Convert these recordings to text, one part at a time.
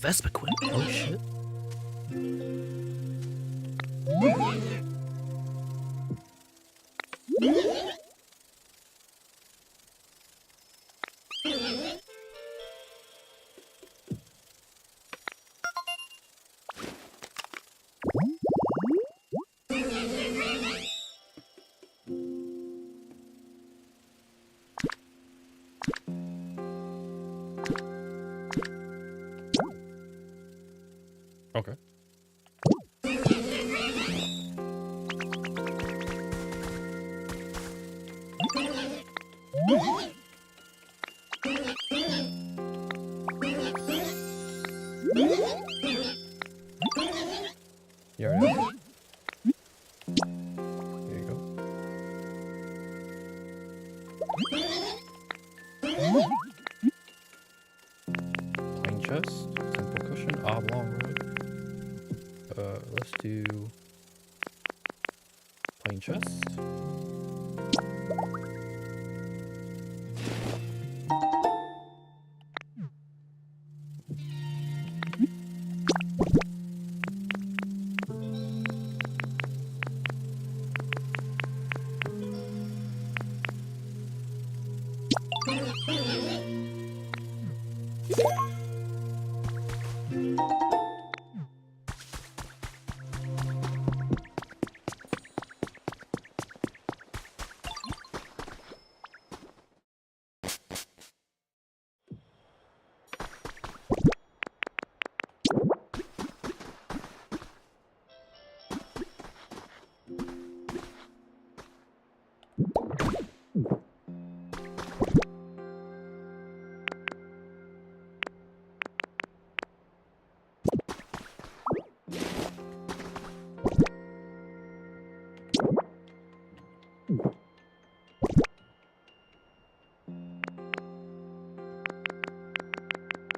Vespiquen. Oh shit. Okay. You already know. Here you go. Plain chest, simple cushion, oblong wood. Let's do plain chest.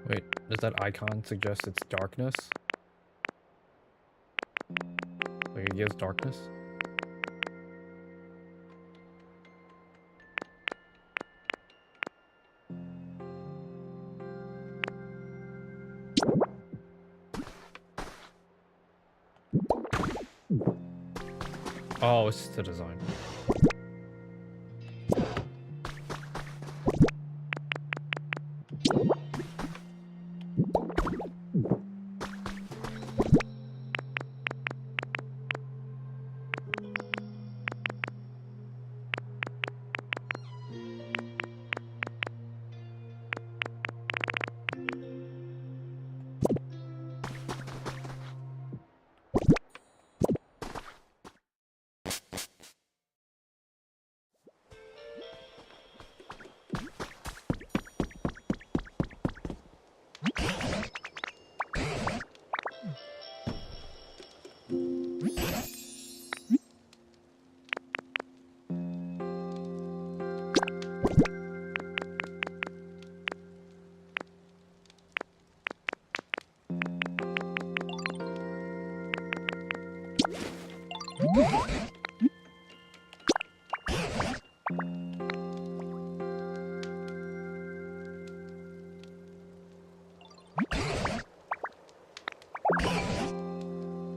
Wait, does that icon suggest it's darkness? Like it gives darkness? Oh, it's just the design.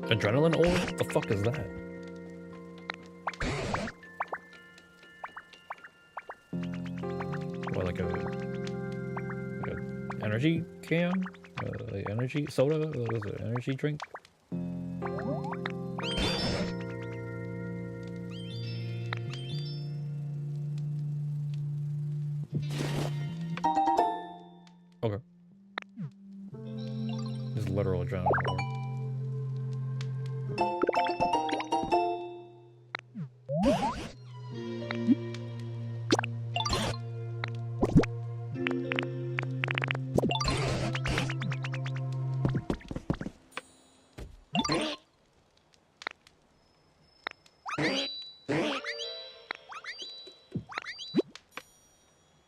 Adrenaline ore? What the fuck is that? What, like a energy can? Like energy soda? What is it? Energy drink? Okay. This is literal adrenaline ore.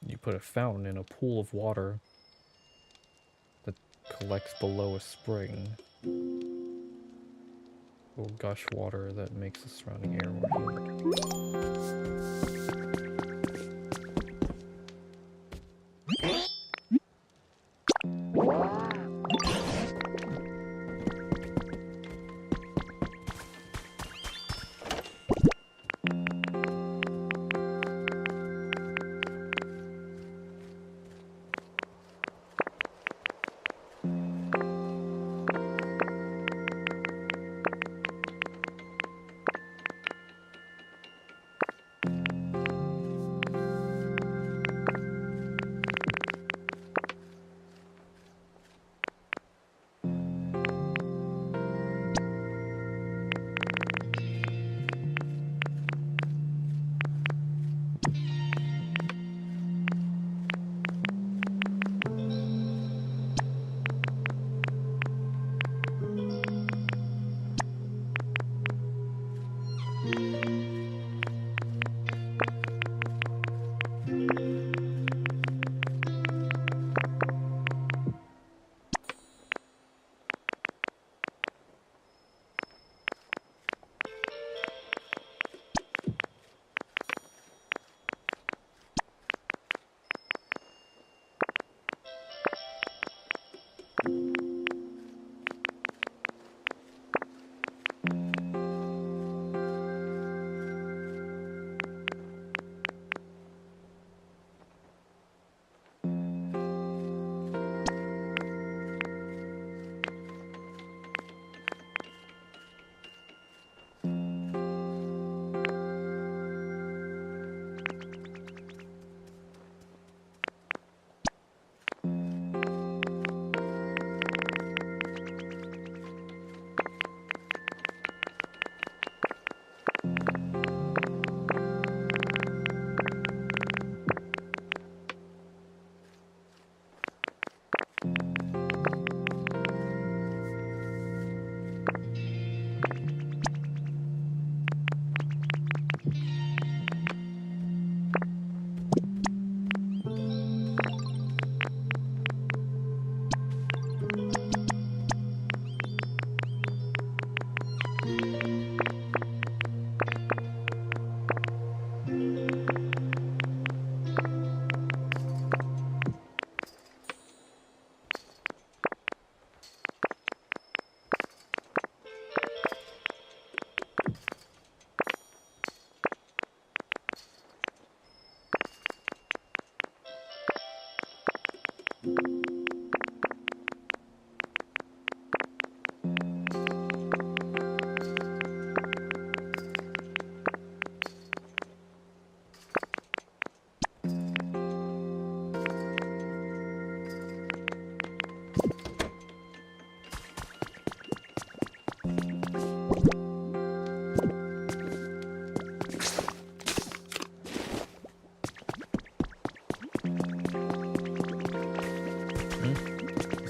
You put a fountain in a pool of water that collects below a spring. Will gush water that makes the surrounding air more humid.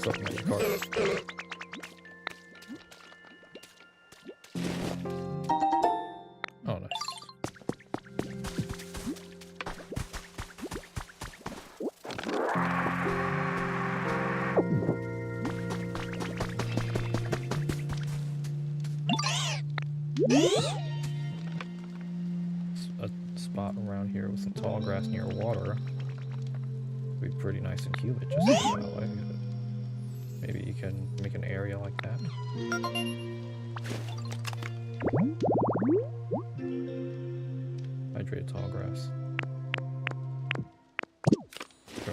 What's up, my car? Oh, nice. A spot around here with some tall grass near water would be pretty nice and humid just that way. Maybe you can make an area like that. Hydrated tall grass. Go.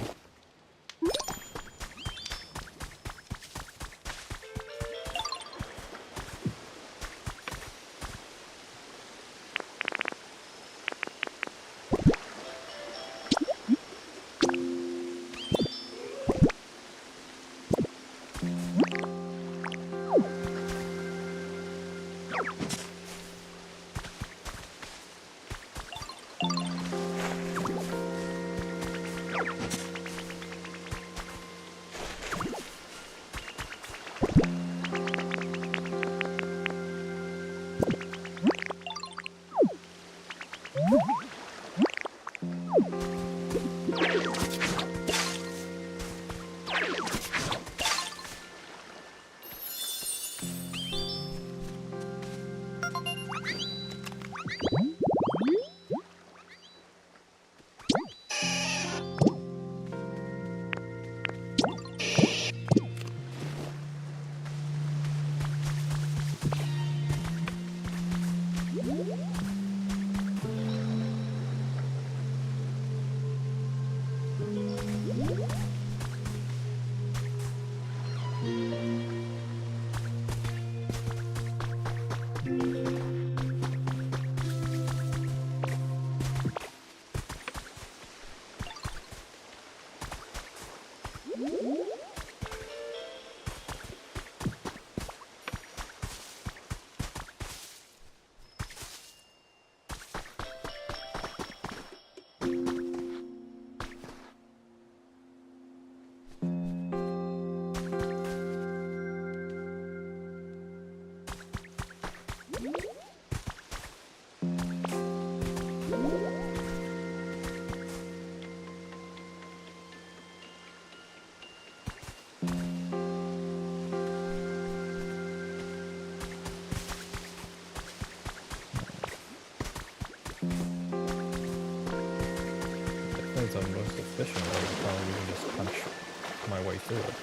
The most efficient way to probably even just punch my way through it.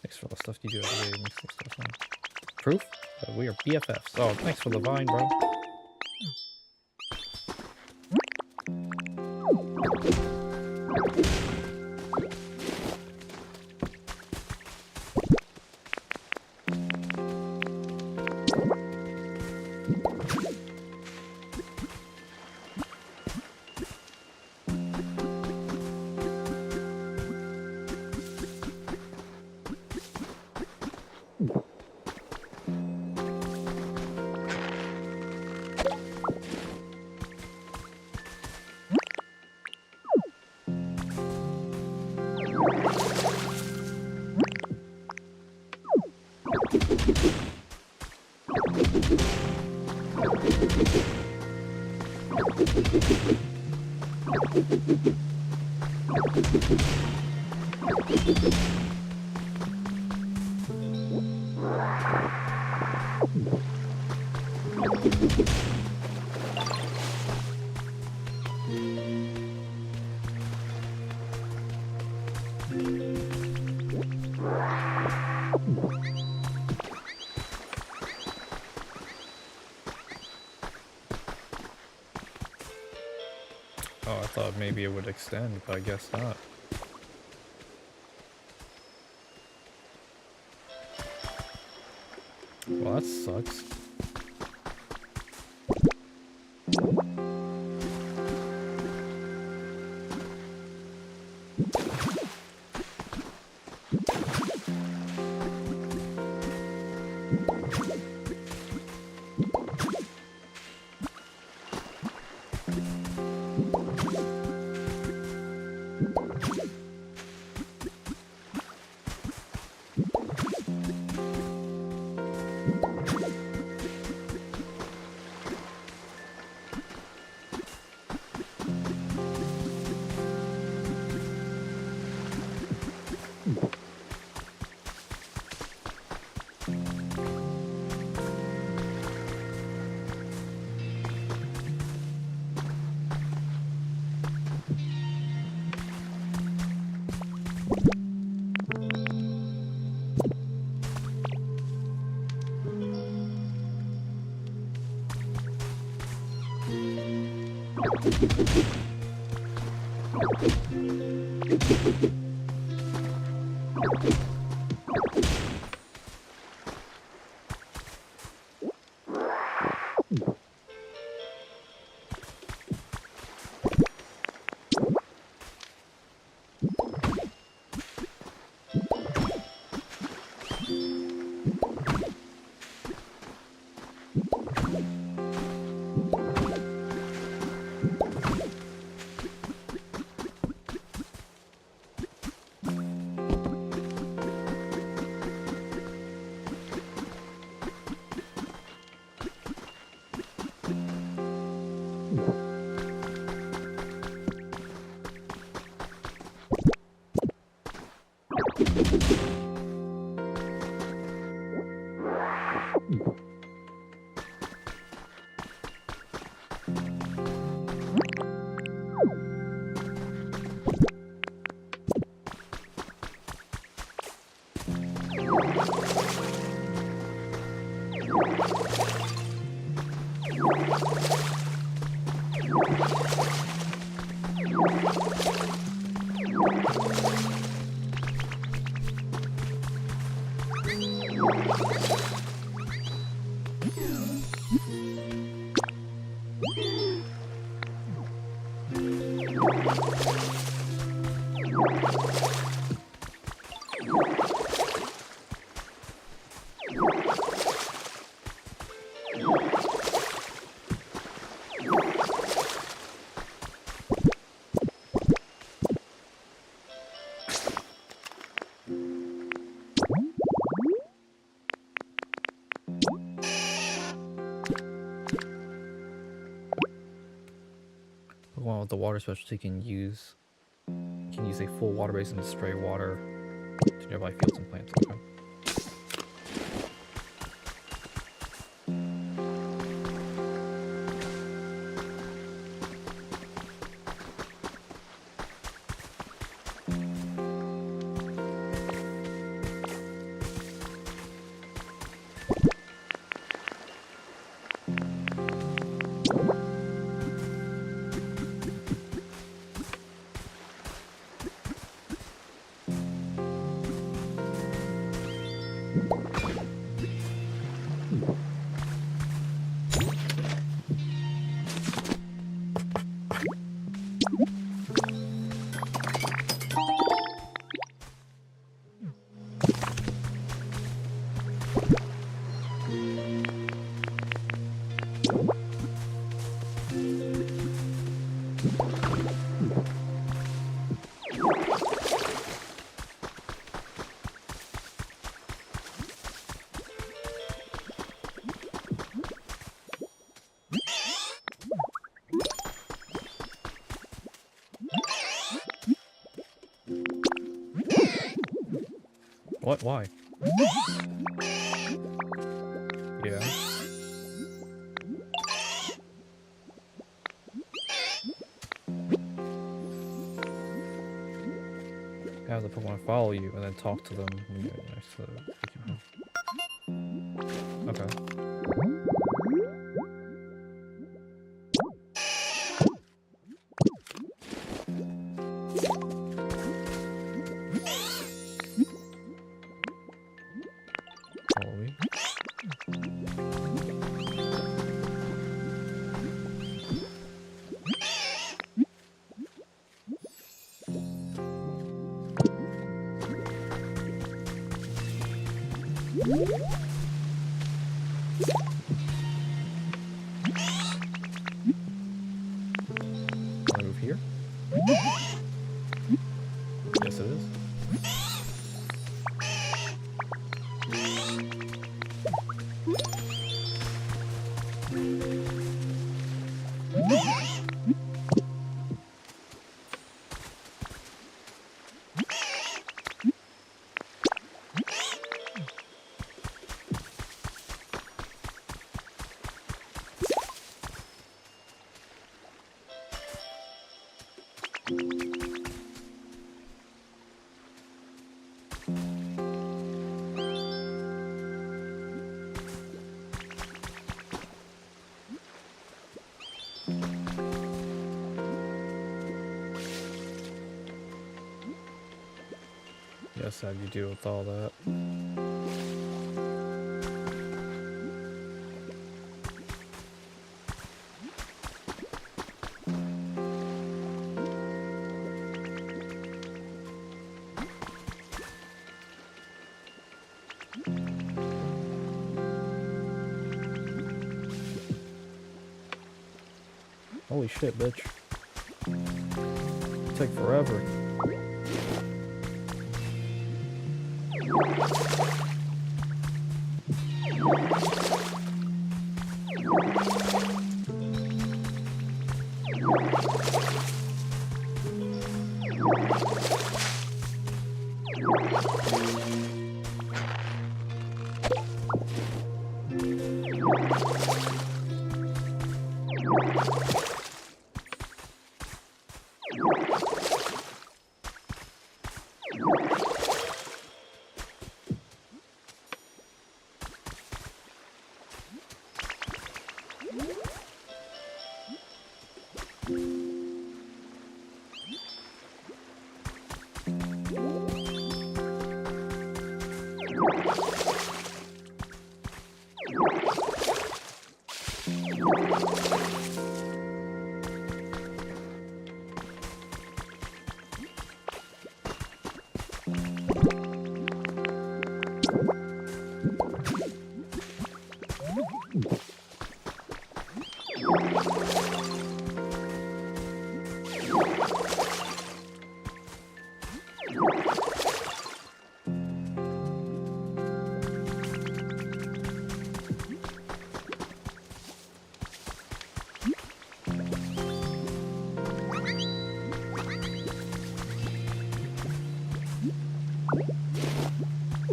Thanks for the stuff you do every day. Makes some stuff fun. Proof that we are BFFs. Oh, thanks for the vine, bro. Oh, I thought maybe it would extend, but I guess not. Well, that sucks. the water specialty can use a full water basin to spray water to nearby fields and plants. Okay. What? Why? Yeah. Have the Pokemon follow you and then talk to them when you're next to the Pokemon. Okay. Follow me. Move here? Yes, it is. Yes, how do you deal with all that? Holy shit, bitch. It'll take forever.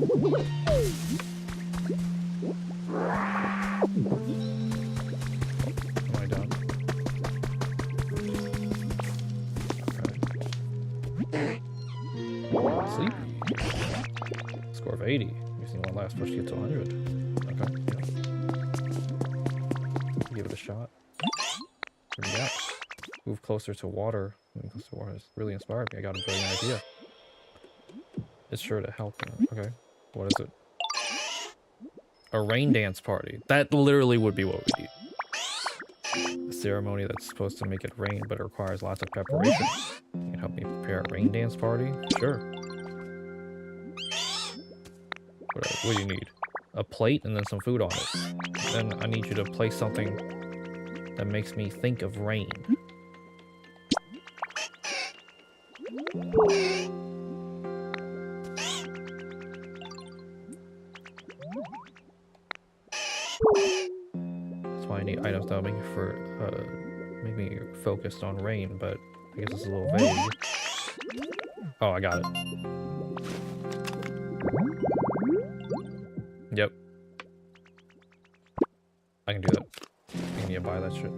Am I done? Okay. Sleepy. Score of 80. Using one last push to get to 100. Okay, yeah. Give it a shot. What do we got? Move closer to water. Moving closer to water has really inspired me. I got a brilliant idea. It's sure to help. Okay, what is it? A rain dance party. That literally would be what we need. A ceremony that's supposed to make it rain, but it requires lots of preparation. You can help me prepare a rain dance party? Sure. What do you need? A plate and then some food on it. Then I need you to place something that makes me think of rain. That's why I need items that will make me focused on rain, but I guess it's a little vague. Oh, I got it. Yep. I can do that. I need to buy that shit.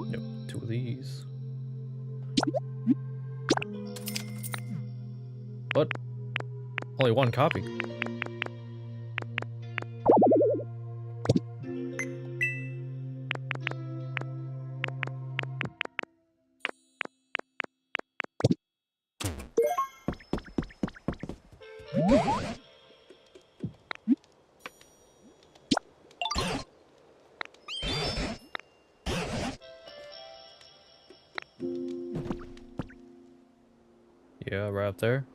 Yep, 2 of these. But only 1 copy. Yeah, right up there.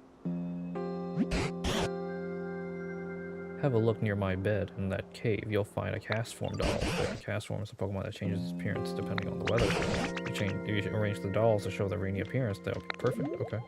Have a look near my bed in that cave. You'll find a cast form doll. The cast form is a Pokemon that changes its appearance depending on the weather. You arrange the dolls to show the rainy appearance. They'll be perfect. Okay.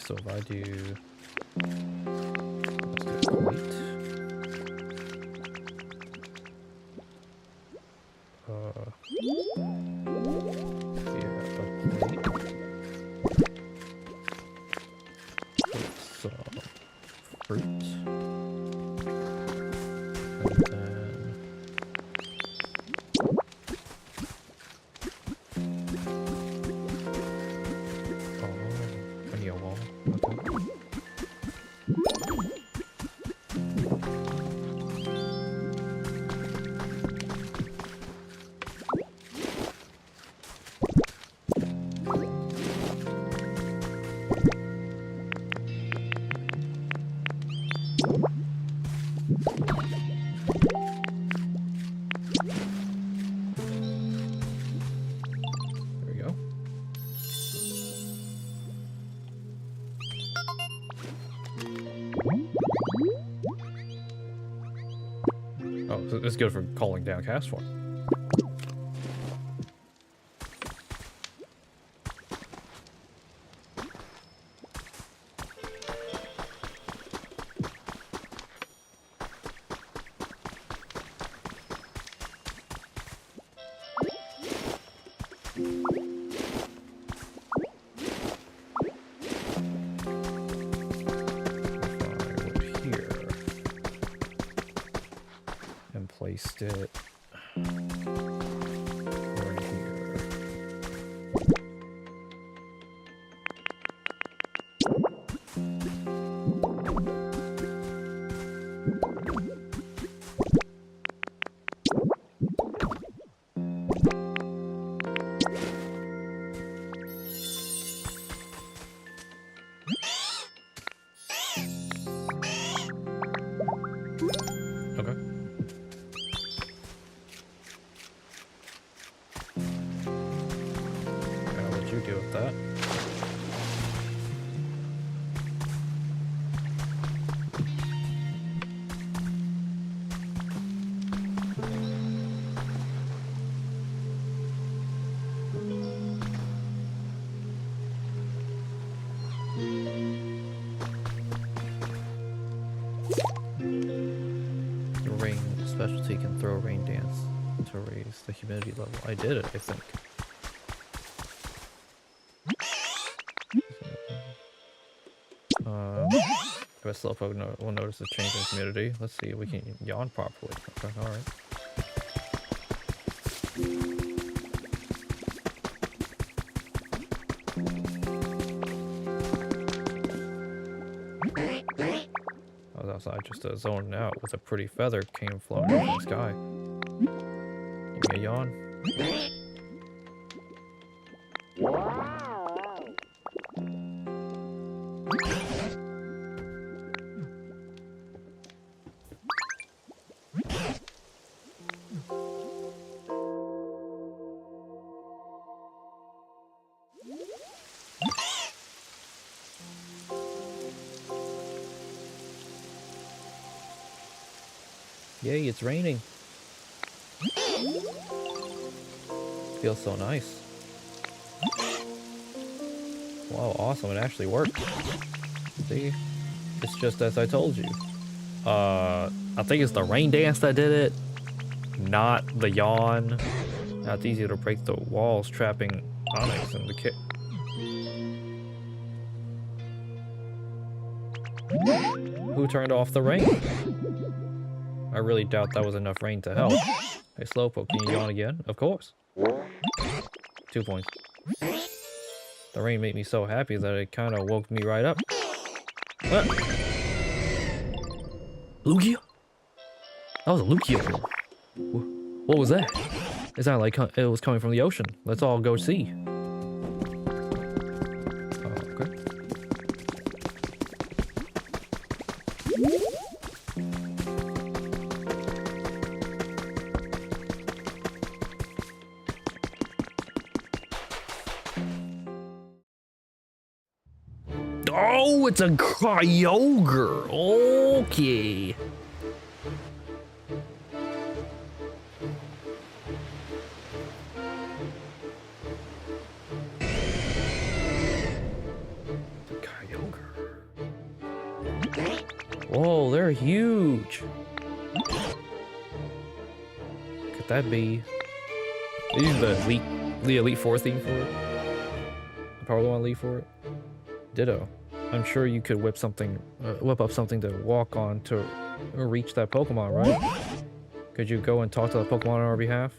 So if I do, let's do a plate. Yeah, a plate. Put some fruit. And then I need a wall. Okay. There we go. Oh, so it's good for calling down cast form. placed it right here. Deal with that. The rain specialty can throw a rain dance to raise the humidity level. I did it, I think. I bet Slowpoke will notice a change in humidity. Let's see if we can yawn properly. Okay, alright. I was outside just zoning out with a pretty feather came floating over the sky. Give me a yawn. Yay, it's raining. Feels so nice. Wow, awesome, it actually worked. See? It's just as I told you. I think it's the rain dance that did it, not the yawn. Now it's easier to break the walls trapping Onyx in the kit. Who turned off the rain? I really doubt that was enough rain to help. Hey Slowpoke, can you yawn again? Of course. 2 points. The rain made me so happy that it kind of woke me right up. Ah. Lugia? That was a Lugia. What was that? It sounded like it was coming from the ocean. Let's all go see. Okay. Oh, it's a Kyogre. Okay. Whoa, they're huge. Could that be? They use the Elite Four theme for it. The Power One Elite for it. Ditto. I'm sure you could whip up something to walk on to reach that Pokemon, right? Could you go and talk to the Pokemon on our behalf?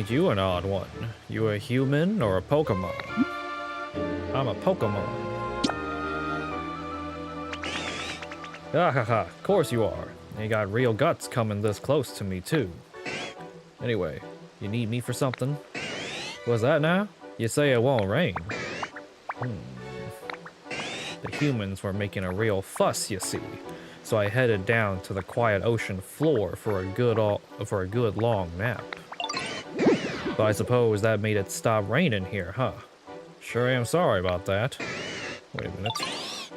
aren't you an odd one? You a human or a Pokemon? I'm a Pokemon. Ah ha ha, of course you are. And you got real guts coming this close to me too. Anyway, you need me for something? What's that now? You say it won't rain. The humans were making a real fuss, you see. So I headed down to the quiet ocean floor for a good long nap. But I suppose that made it stop raining here, huh? Sure am sorry about that. Wait a minute.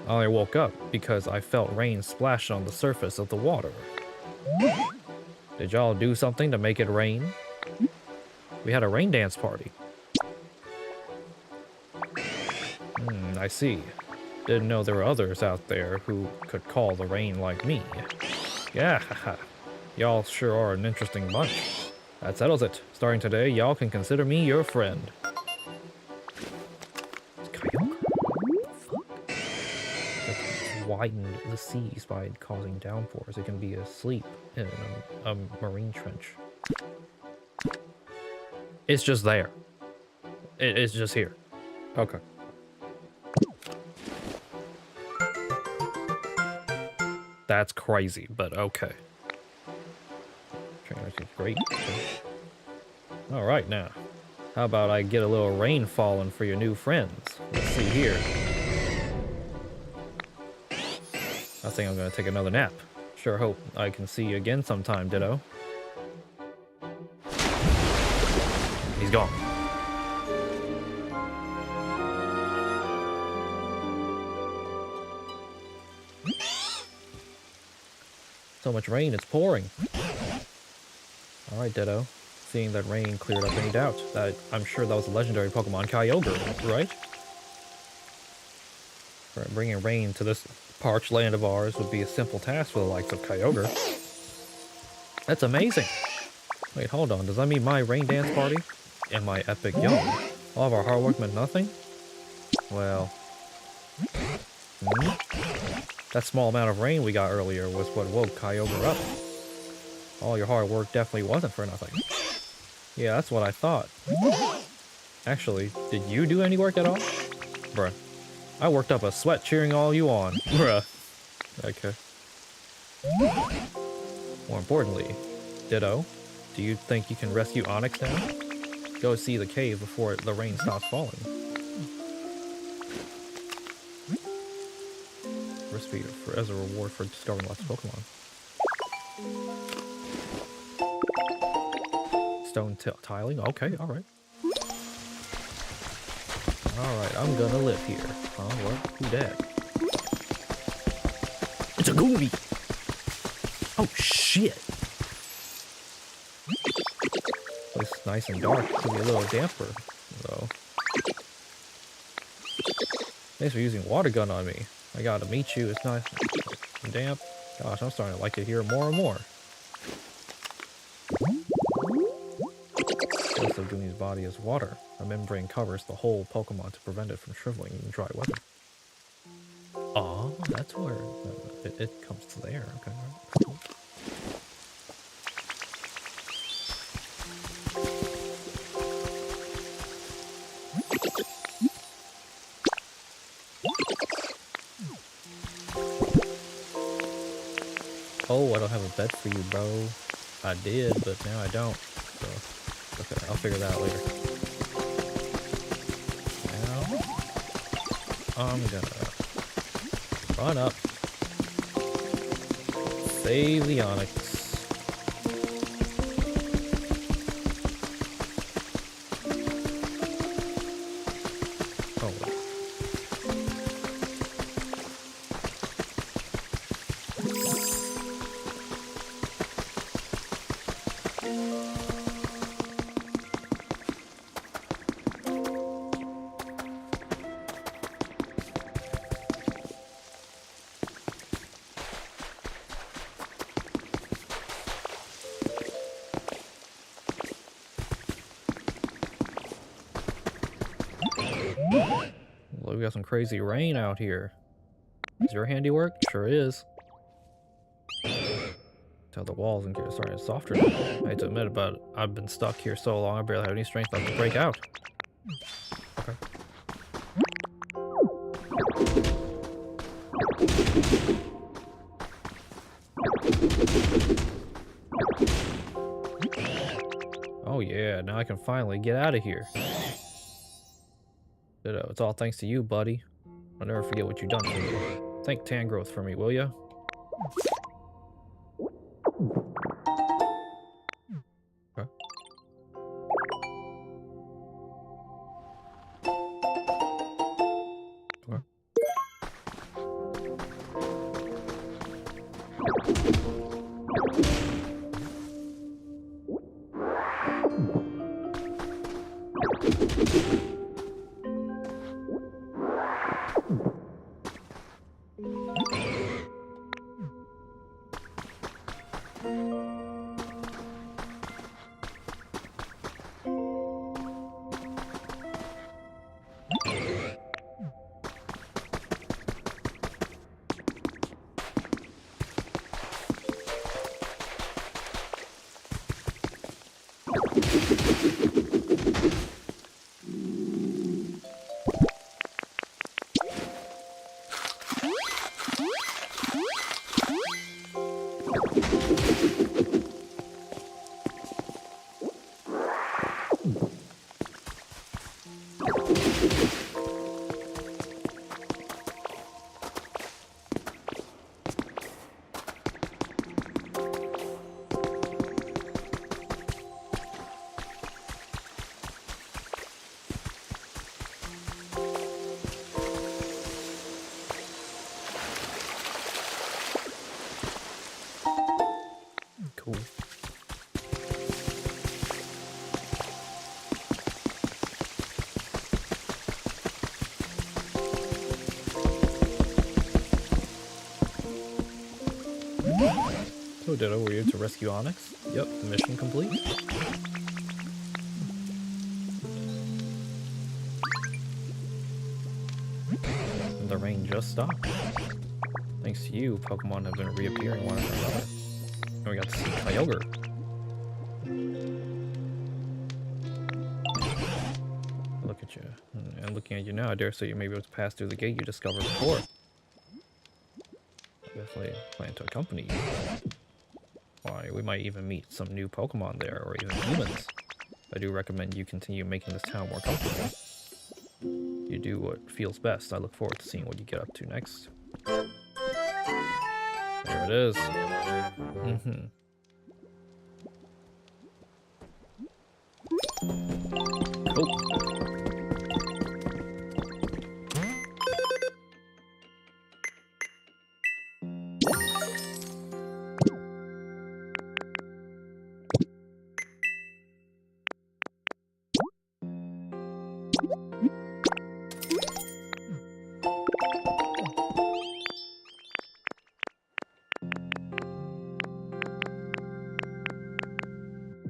I only woke up because I felt rain splash on the surface of the water. Did y'all do something to make it rain? We had a rain dance party. I see. Didn't know there were others out there who could call the rain like me. Yeah, haha. Y'all sure are an interesting bunch. That settles it. Starting today, y'all can consider me your friend. Widened the seas by causing downpours. It can be asleep in a marine trench. It's just there. It's just here. Okay. That's crazy, but okay. Trainer is great. All right, now. How about I get a little rain falling for your new friends? Let's see here. I think I'm gonna take another nap. Sure hope I can see you again sometime, Ditto. He's gone. So much rain, it's pouring. Alright, Ditto. Seeing that rain cleared up any doubt. I'm sure that was a legendary Pokemon, Kyogre, right? Bringing rain to this parched land of ours would be a simple task for the likes of Kyogre. That's amazing! Wait, hold on, does that mean my rain dance party? And my epic yawn? All of our hard work meant nothing? Well... That small amount of rain we got earlier was what woke Kyogre up. All your hard work definitely wasn't for nothing. Yeah, that's what I thought. Actually, did you do any work at all? Bruh. I worked up a sweat cheering all you on. Bruh. Okay. More importantly, Ditto, do you think you can rescue Onyx now? Go see the cave before the rain stops falling. Speed as a reward for discovering lots of Pokemon. Stone tiling? Okay, alright. Alright, I'm gonna live here. Huh? What? Who dat? It's a Goombi! Oh shit! It's nice and dark. It's gonna be a little damper, though. Thanks for using water gun on me. I gotta meet you, it's nice and damp. Gosh, I'm starting to like it here more and more. Most of Goombi's body is water. A membrane covers the whole Pokemon to prevent it from shriveling in dry weather. Oh, that's where it comes to there. Okay. Oh, I don't have a bed for you, bro. I did, but now I don't. So, okay, I'll figure that out later. Now, I'm gonna run up, save the Onyx. Oh, wait. Well, we got some crazy rain out here. Is your handiwork? Sure is. Tell the walls and get started softer. I hate to admit it, but I've been stuck here so long I barely have any strength left to break out. Okay. Oh yeah, now I can finally get out of here. It's all thanks to you, buddy. I'll never forget what you've done for me. Thank Tangrowth for me, will ya? Okay. Okay. Cool. So Ditto, were you to rescue Onyx? Yep, mission complete. And the rain just stopped. Thanks to you, Pokemon have been reappearing one after another. And we got to see Kyogre. Look at you. And looking at you now, I dare say you may be able to pass through the gate you discovered before. I definitely plan to accompany you. Why, we might even meet some new Pokemon there, or even humans. I do recommend you continue making this town more comfortable. You do what feels best. I look forward to seeing what you get up to next. There it is. Cool.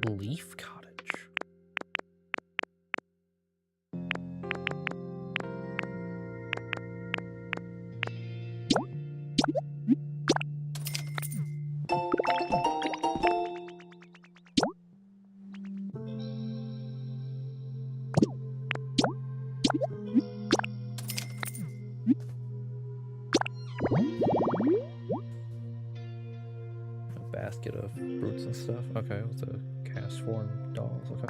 Leaf Cottage. A basket of fruits and stuff. Okay, what's a cast form dolls? Okay.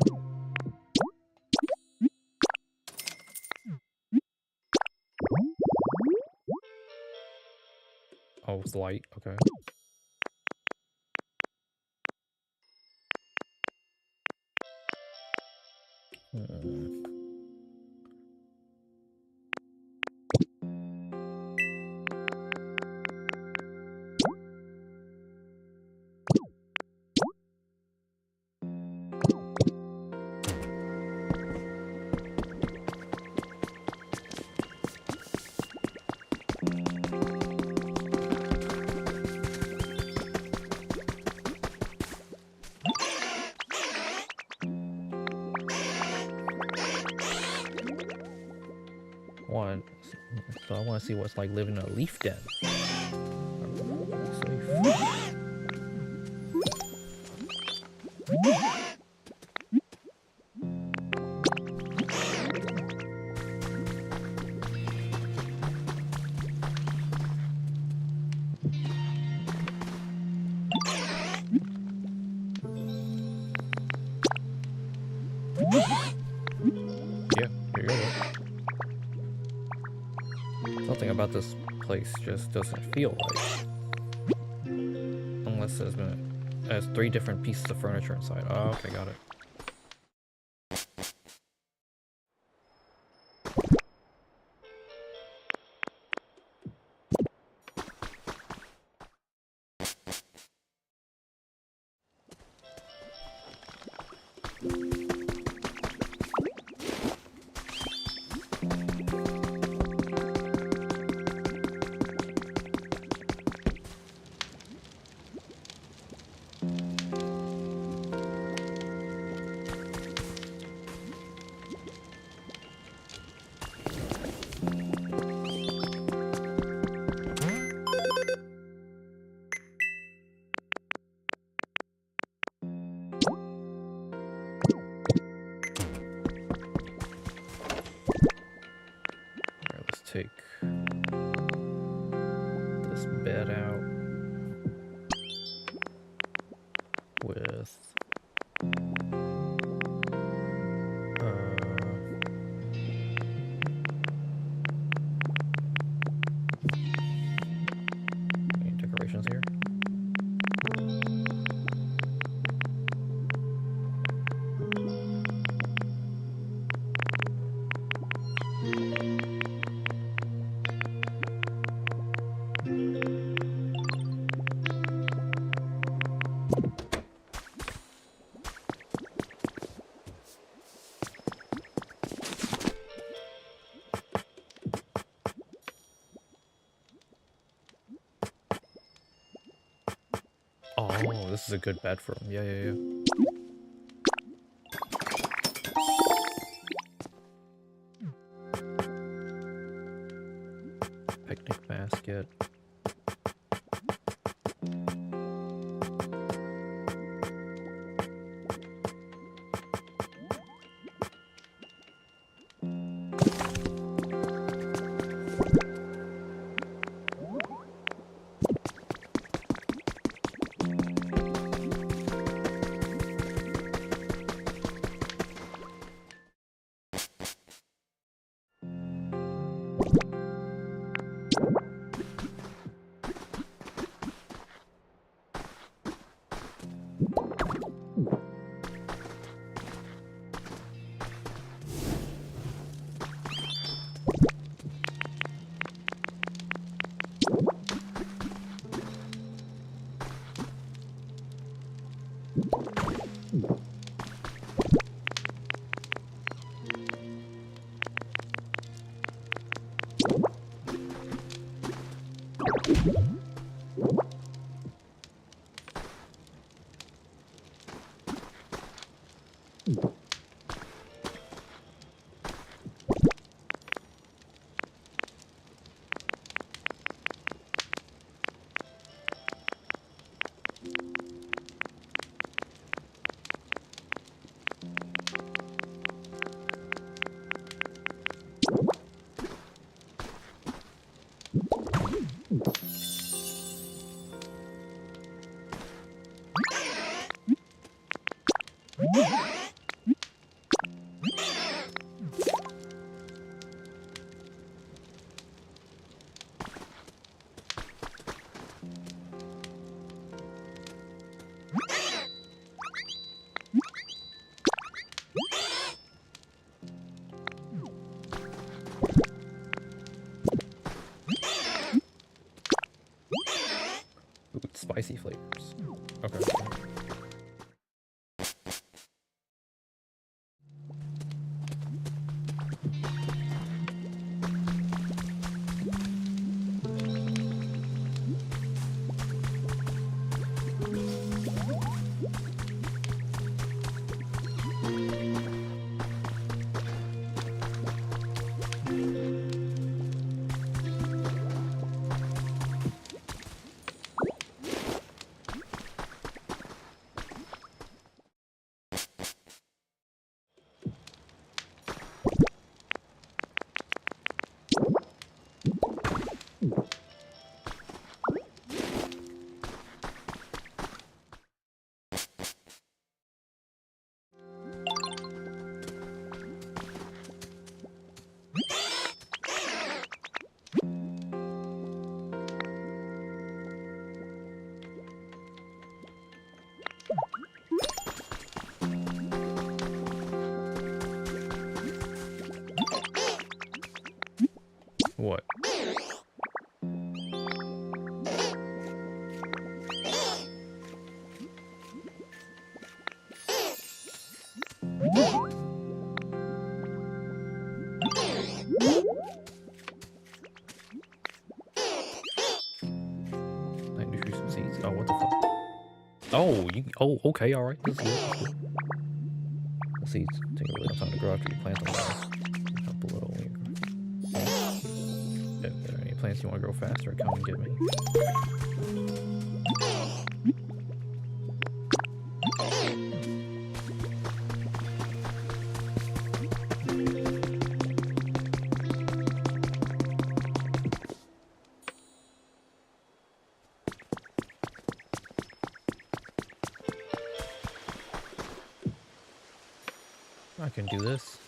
Oh, it's light. Okay. So I want to see what's like living in a leaf den. Something about this place just doesn't feel right. Unless it has 3 different pieces of furniture inside. Oh, okay, got it. Take this bed out with any decorations here. Oh, this is a good bed for him. Yeah. Picnic basket. Ooh, spicy flavors. Okay. What? I knew some seeds. Oh, what the fuck? Oh, oh, okay, all right. This is good. That's good. The seeds take a really long time to grow after you plant them. Help a little when you grow. If there are any plants you want to grow faster, come and get me. I can do this.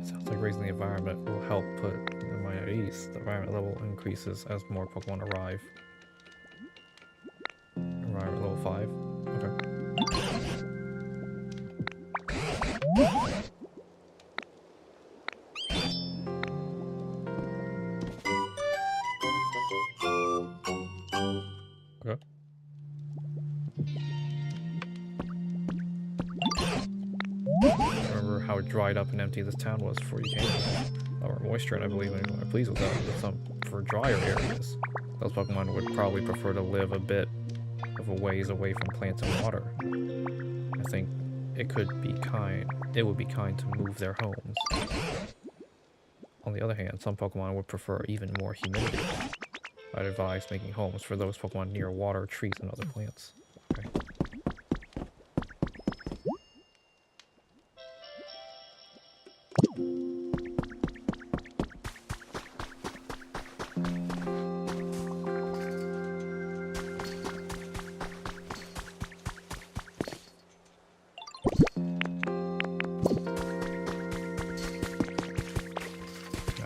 Sounds like raising the environment will help put the mind at ease. The environment level increases as more Pokemon arrive. Environment level 5. Okay. Okay. Remember how dried up and empty this town was before you came? Or moisture, and I believe anyone are pleased with that. But some for drier areas, those Pokemon would probably prefer to live a bit of a ways away from plants and water. I think it would be kind to move their homes. On the other hand, some Pokemon would prefer even more humidity. I'd advise making homes for those Pokemon near water, trees, and other plants. Okay.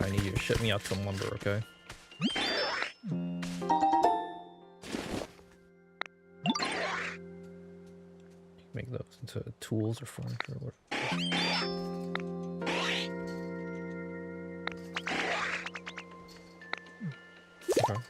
I need you to ship me out some lumber, okay? Make those into tools or furniture or okay.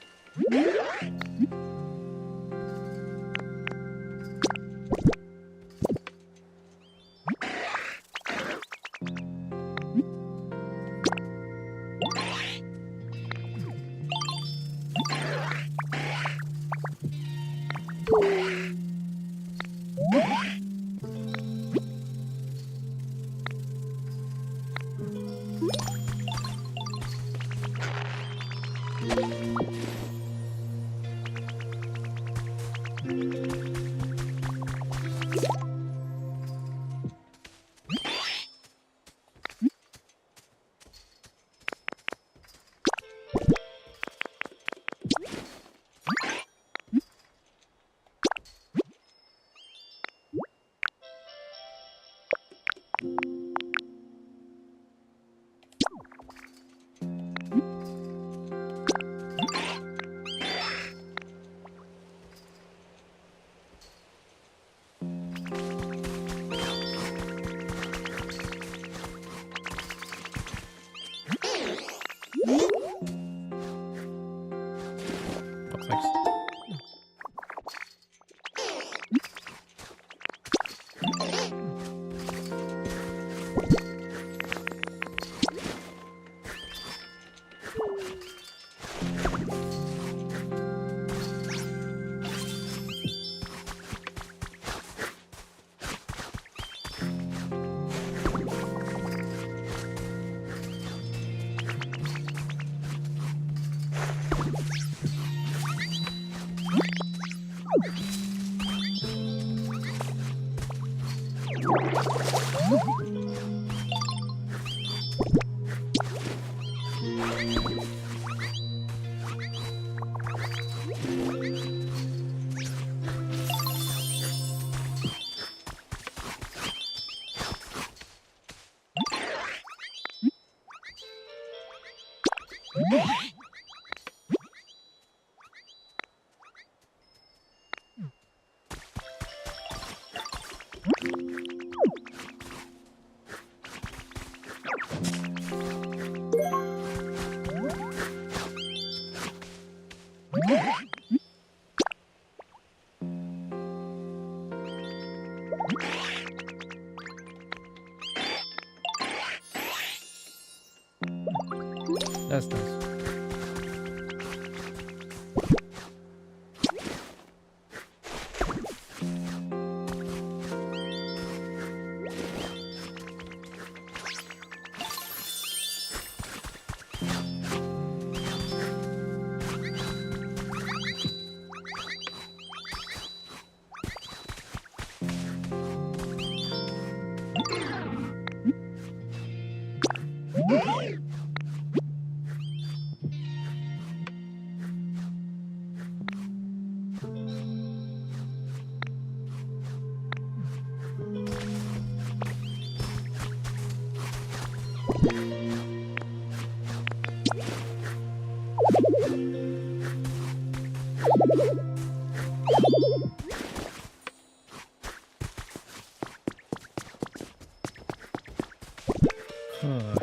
That's nice.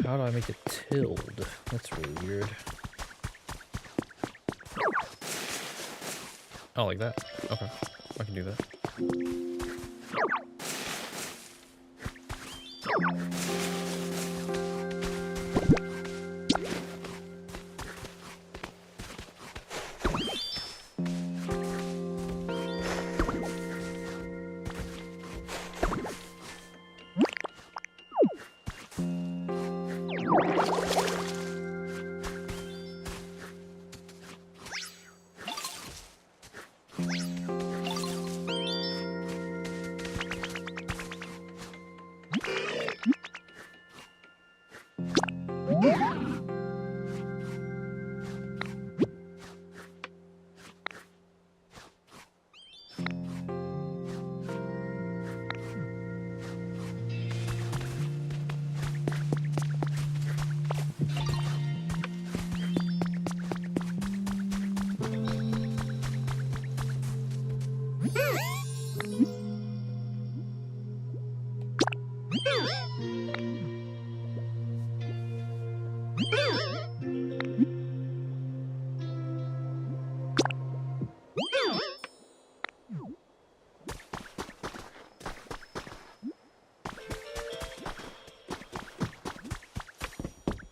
How do I make it tilled? That's really weird. Oh, like that? Okay. I can do that.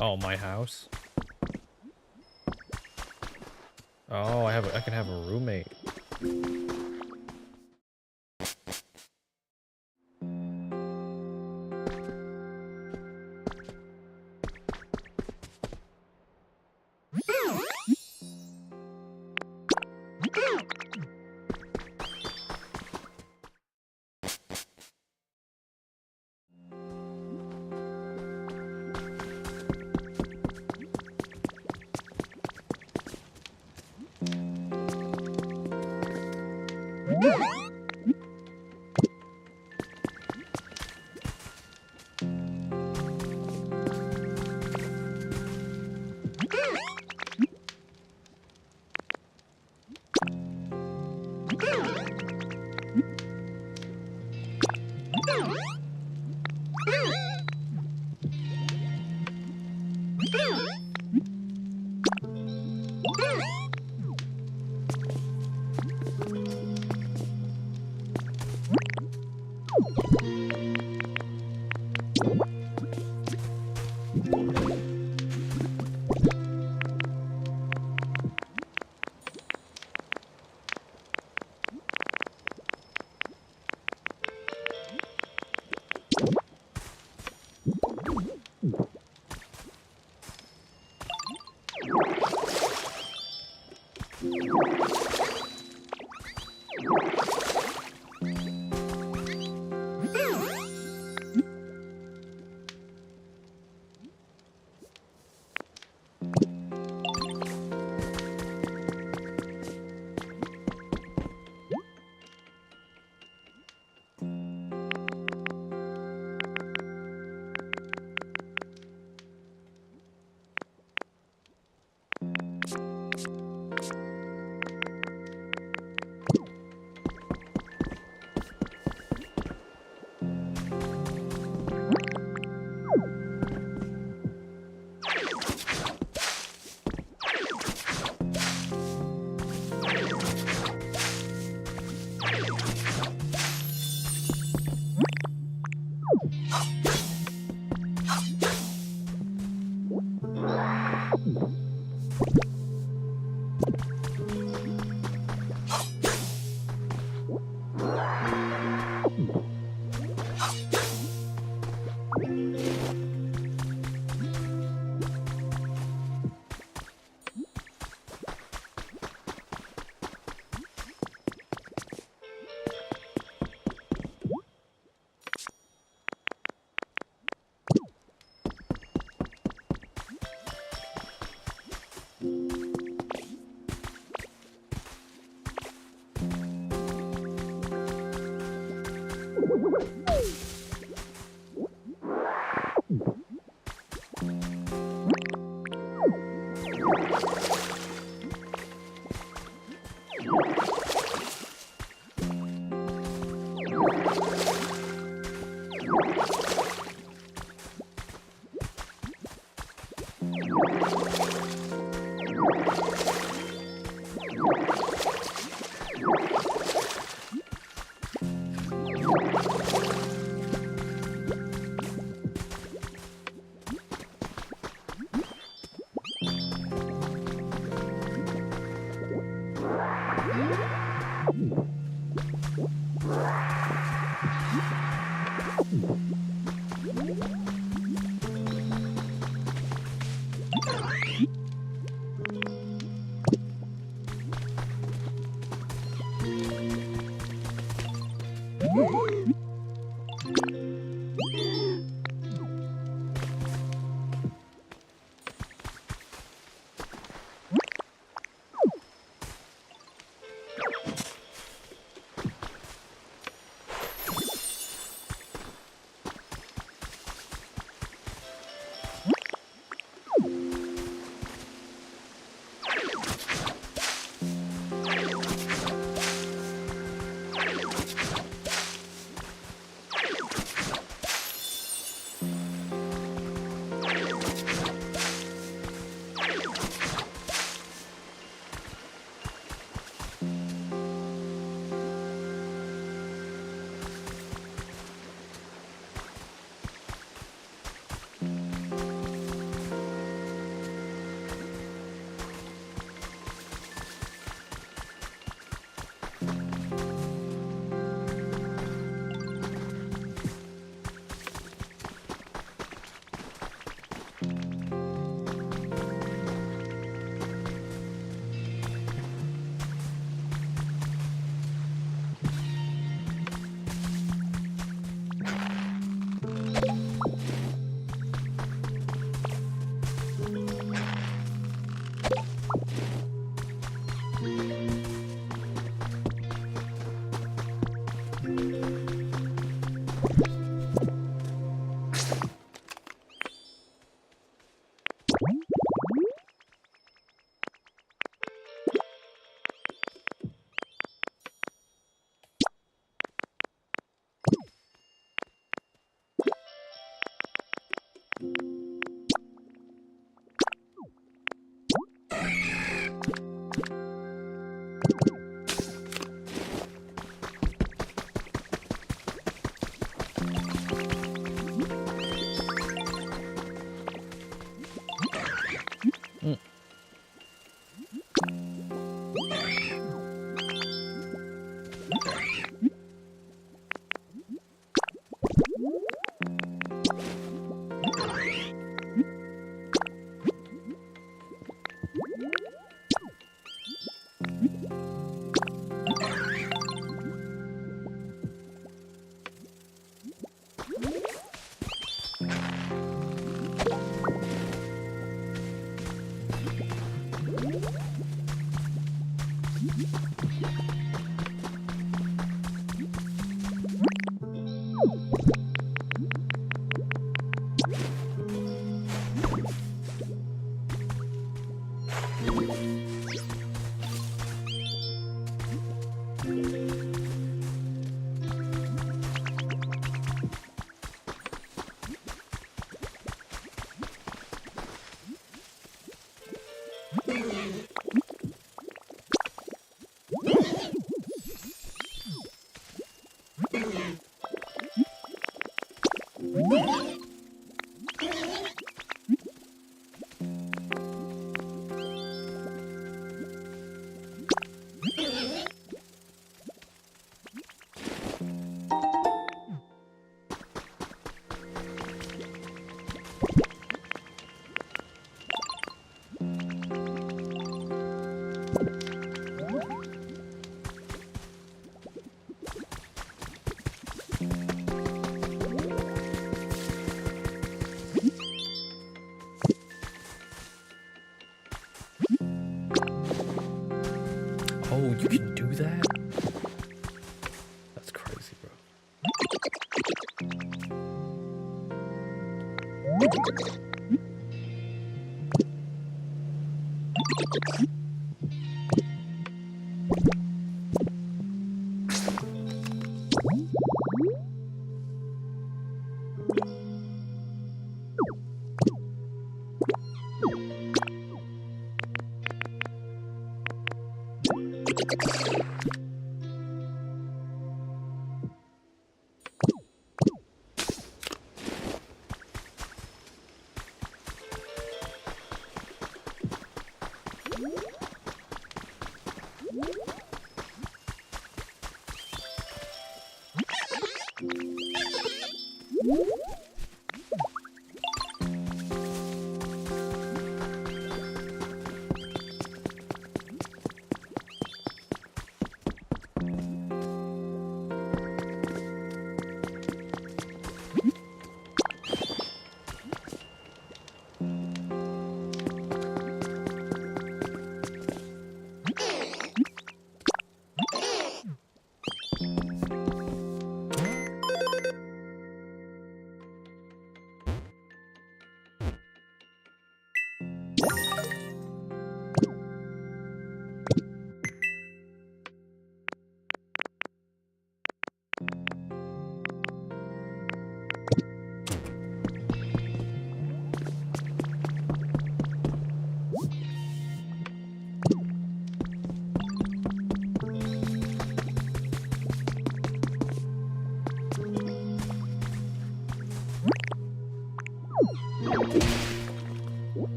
Oh, my house? Oh, I can have a roommate.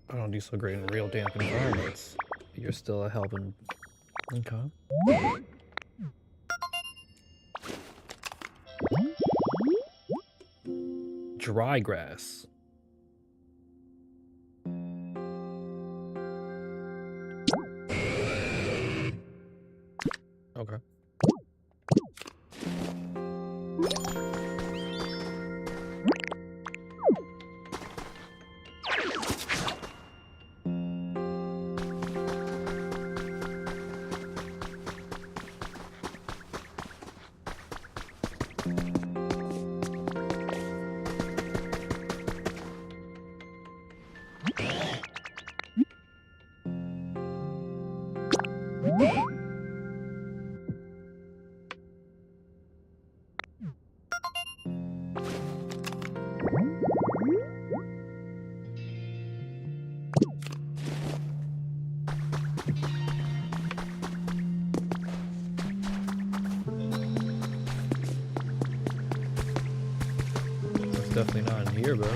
I don't do so great in real damp environments. You're still a helping. Okay. Dry grass. Okay. That's definitely not in here, bro.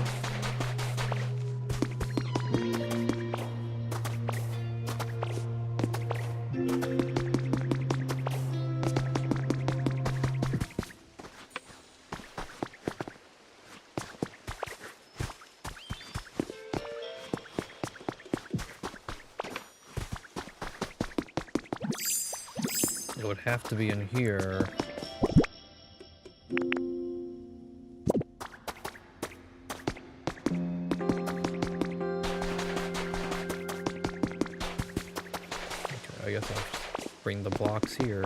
It would have to be in here. Okay, I guess I'll just bring the blocks here.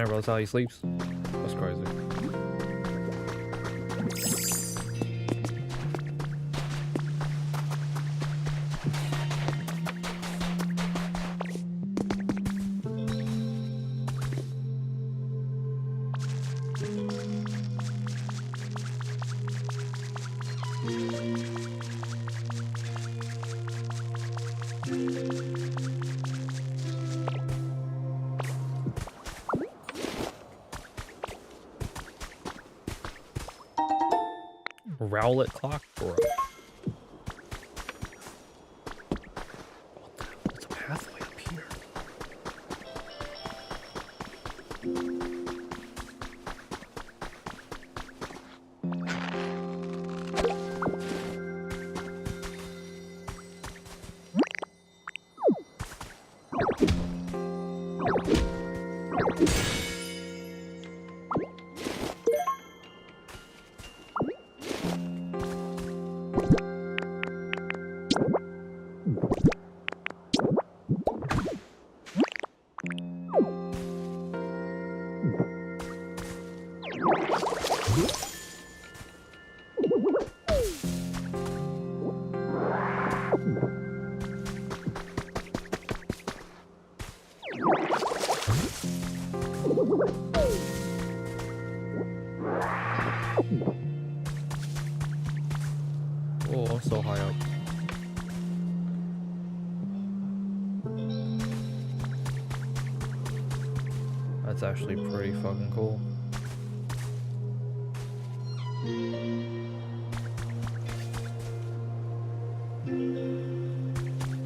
didn't realize how he sleeps. That's crazy. Rowlet clock, bro. What's a pathway up here? Oh, I'm so high up. That's actually pretty fucking cool.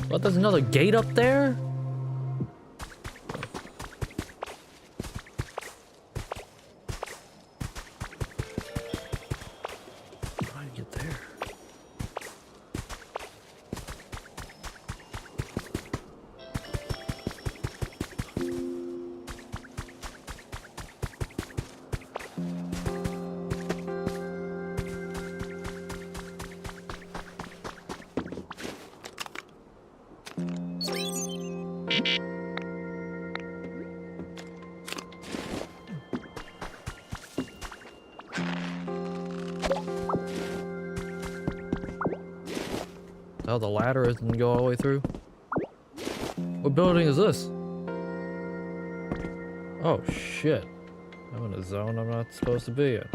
What, there's another gate up there? How do you get there? Oh, the ladder doesn't go all the way through. What building is this? Oh shit. I'm in a zone I'm not supposed to be in.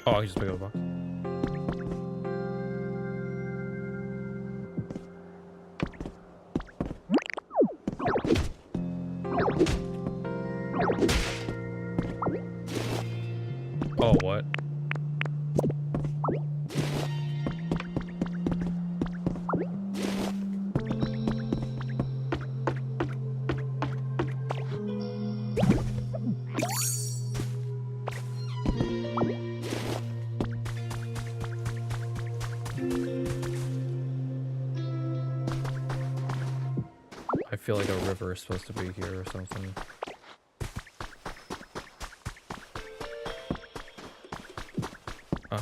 Oh, he just picked up a box. Oh, what? I feel like a river is supposed to be here or something.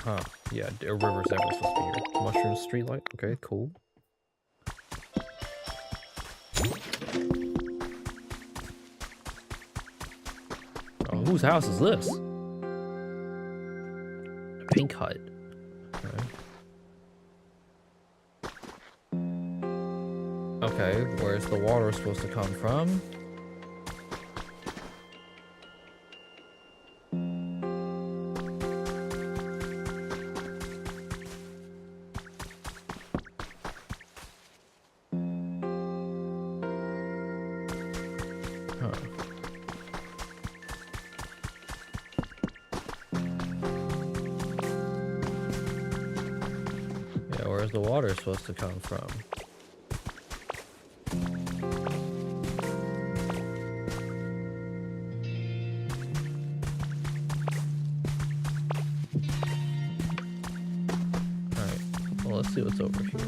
Uh-huh. Yeah, a river's ever supposed to be here. Mushroom streetlight. Okay, cool. Oh, whose house is this? A pink hut. Okay. Okay, where's the water supposed to come from? Yeah, where's the water supposed to come from? Alright, well, let's see what's over here.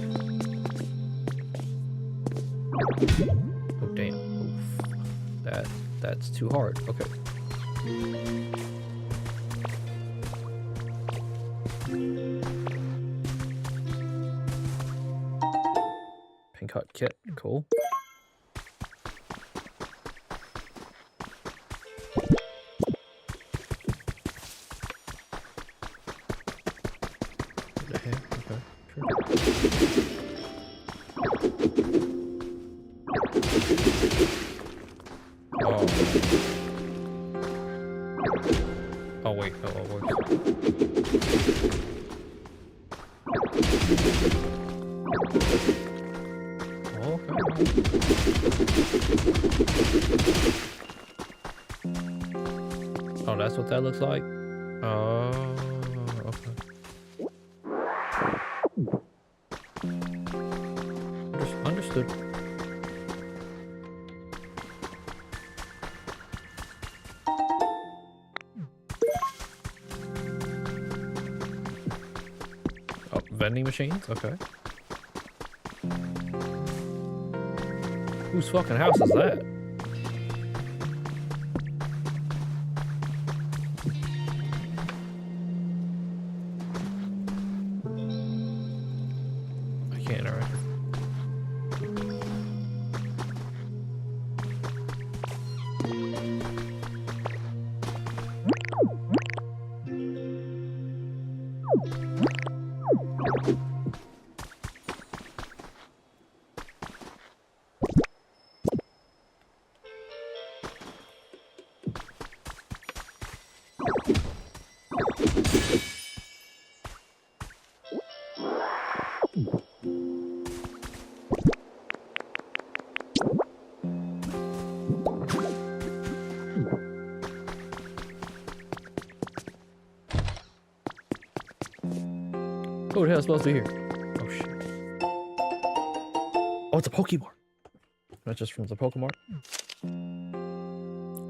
Oh, damn. Oof. That's too hard. Okay. Pink hut kit. Cool. What the heck? Okay. Sure. Oh. Oh wait, oh, it works. Okay. Oh, that's what that looks like? Oh, okay. Understood. Oh, vending machines? Okay. Whose fucking house is that? I can't interact. Who the hell is supposed to be here? Oh shit. Oh, it's a Pokemart. Not just from the Pokemart.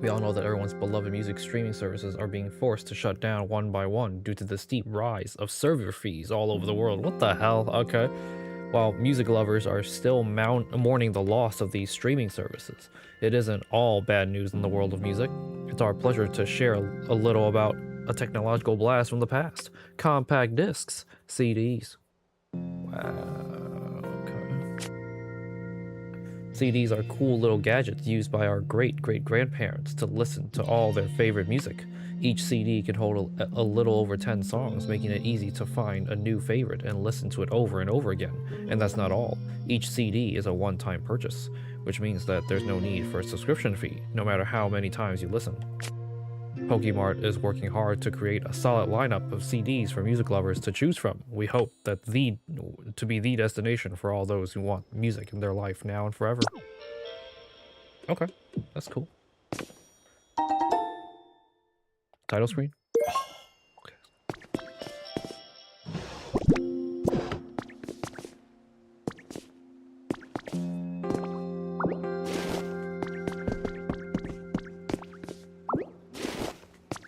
We all know that everyone's beloved music streaming services are being forced to shut down one by one due to the steep rise of server fees all over the world. What the hell? Okay. While music lovers are still mourning the loss of these streaming services, it isn't all bad news in the world of music. It's our pleasure to share a little about a technological blast from the past. Compact discs, CDs. Wow, okay. CDs are cool little gadgets used by our great-great-grandparents to listen to all their favorite music. Each CD can hold a little over 10 songs, making it easy to find a new favorite and listen to it over and over again. And that's not all. Each CD is a one-time purchase, which means that there's no need for a subscription fee, no matter how many times you listen. Pokemart is working hard to create a solid lineup of CDs for music lovers to choose from. We hope that to be the destination for all those who want music in their life now and forever. Okay, that's cool. Title screen? Oh, okay.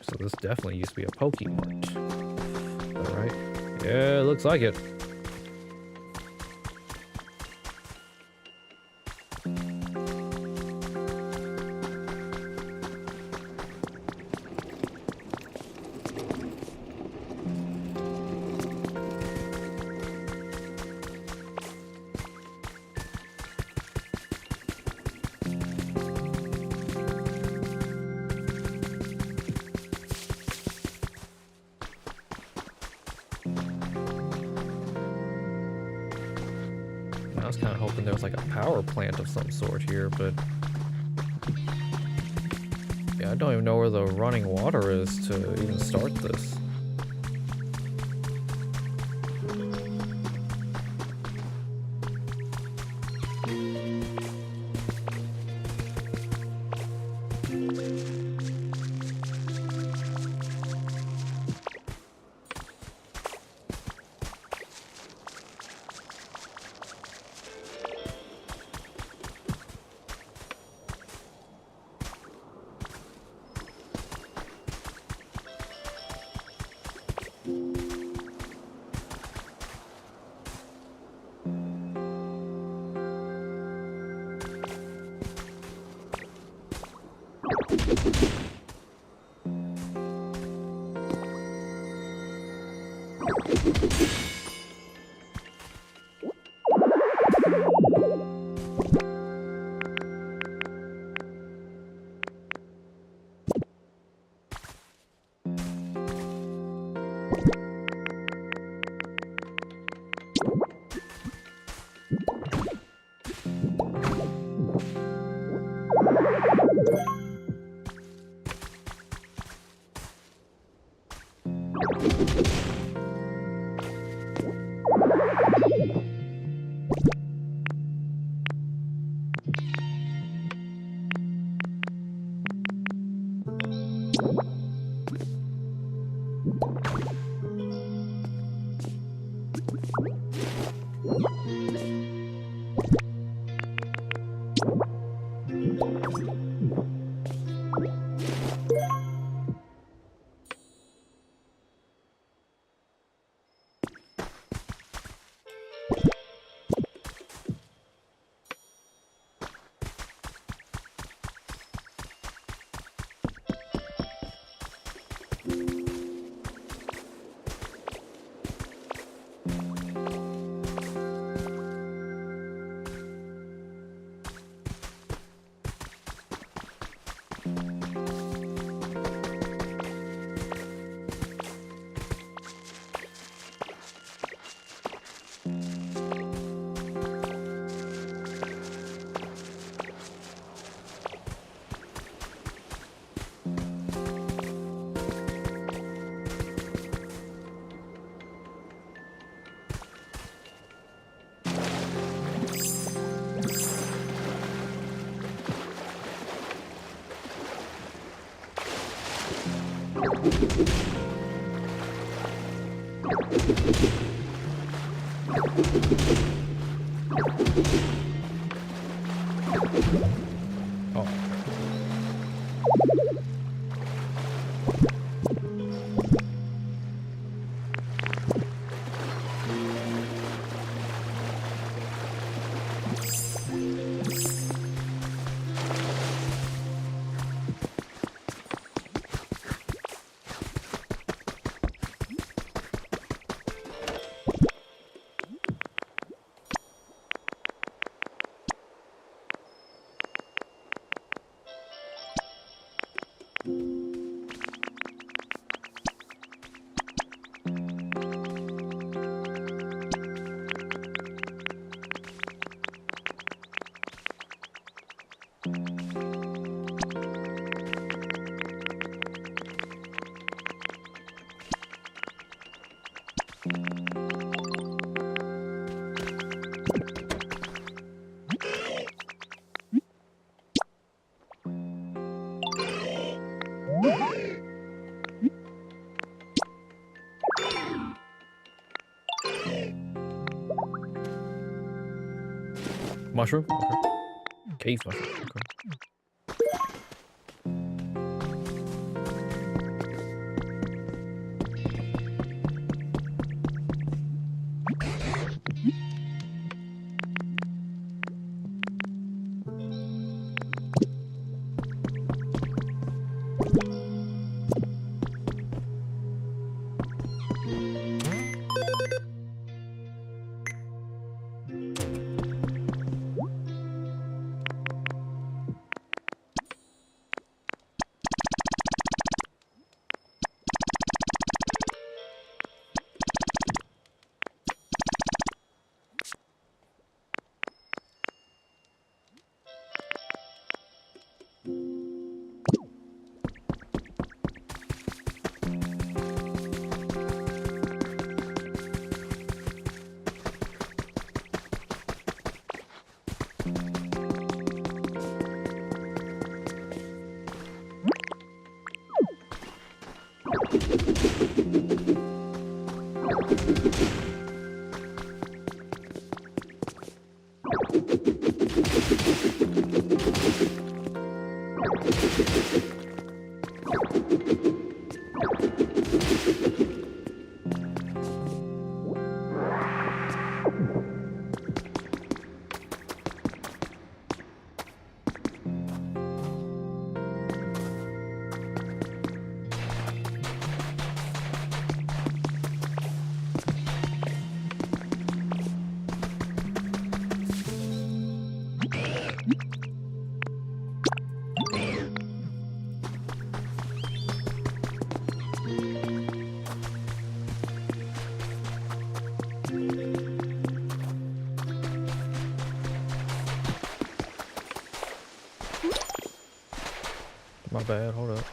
So this definitely used to be a Pokemart. Alright. Yeah, it looks like it. hoping there was like a power plant of some sort here, but yeah, I don't even know where the running water is to even start this. Mushroom? Okay. Cave mushroom. Okay. My bad, hold up.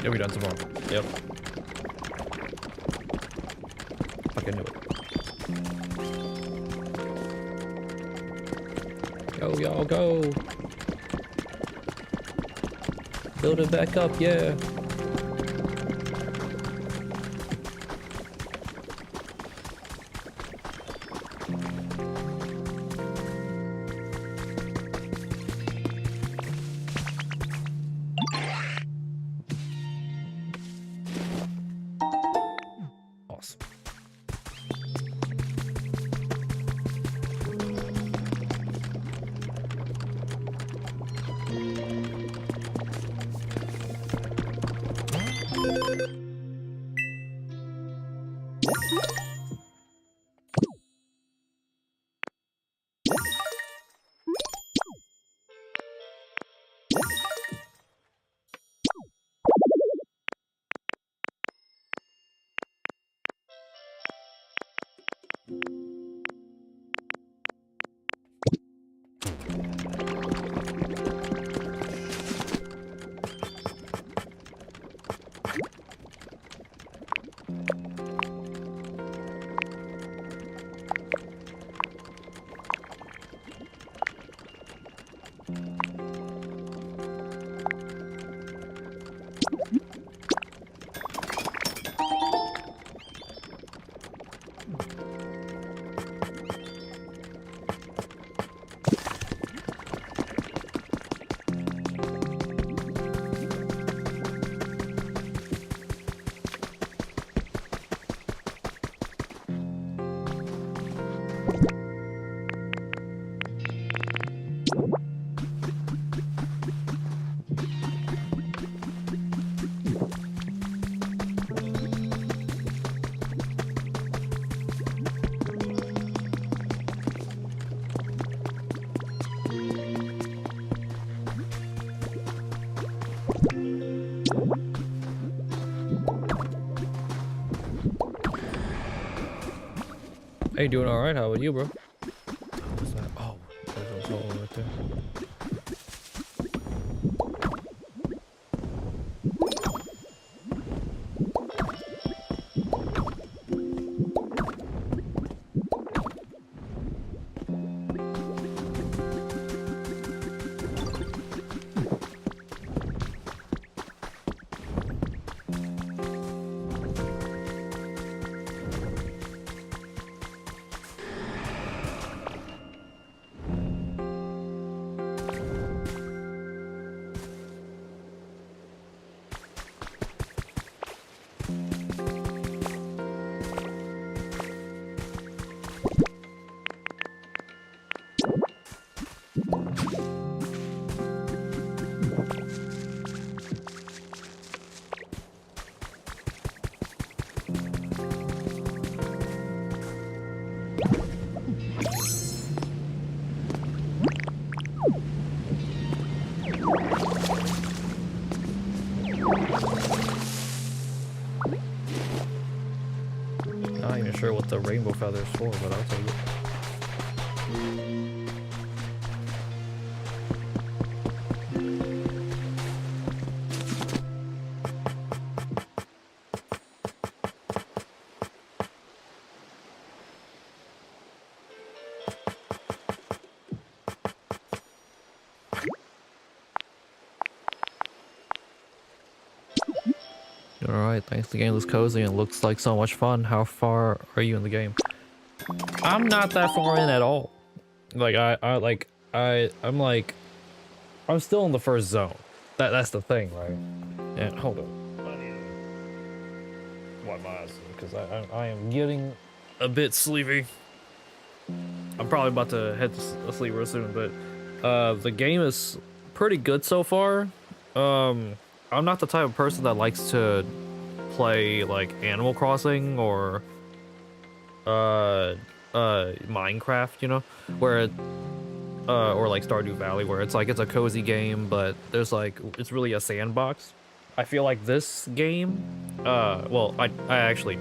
Yeah, we done some more. Yep. Fucking knew it. Go, y'all, go. Build it back up, yeah. Hey, doing all right? How about you, bro? What's that? Oh, there's a hole right there. Not even sure what the rainbow feather's for, but I'll take it. Alright, thanks. The game looks cozy and looks like so much fun. How far are you in the game? I'm not that far in at all. Like I'm still in the first zone. That's the thing, right? And hold on. I need to wipe my eyes because I am getting a bit sleepy. I'm probably about to head to sleep real soon, but the game is pretty good so far. I'm not the type of person that likes to play like Animal Crossing or Minecraft, you know, where it, or like Stardew Valley, where it's like it's a cozy game, but there's like it's really a sandbox. I feel like this game, well, I actually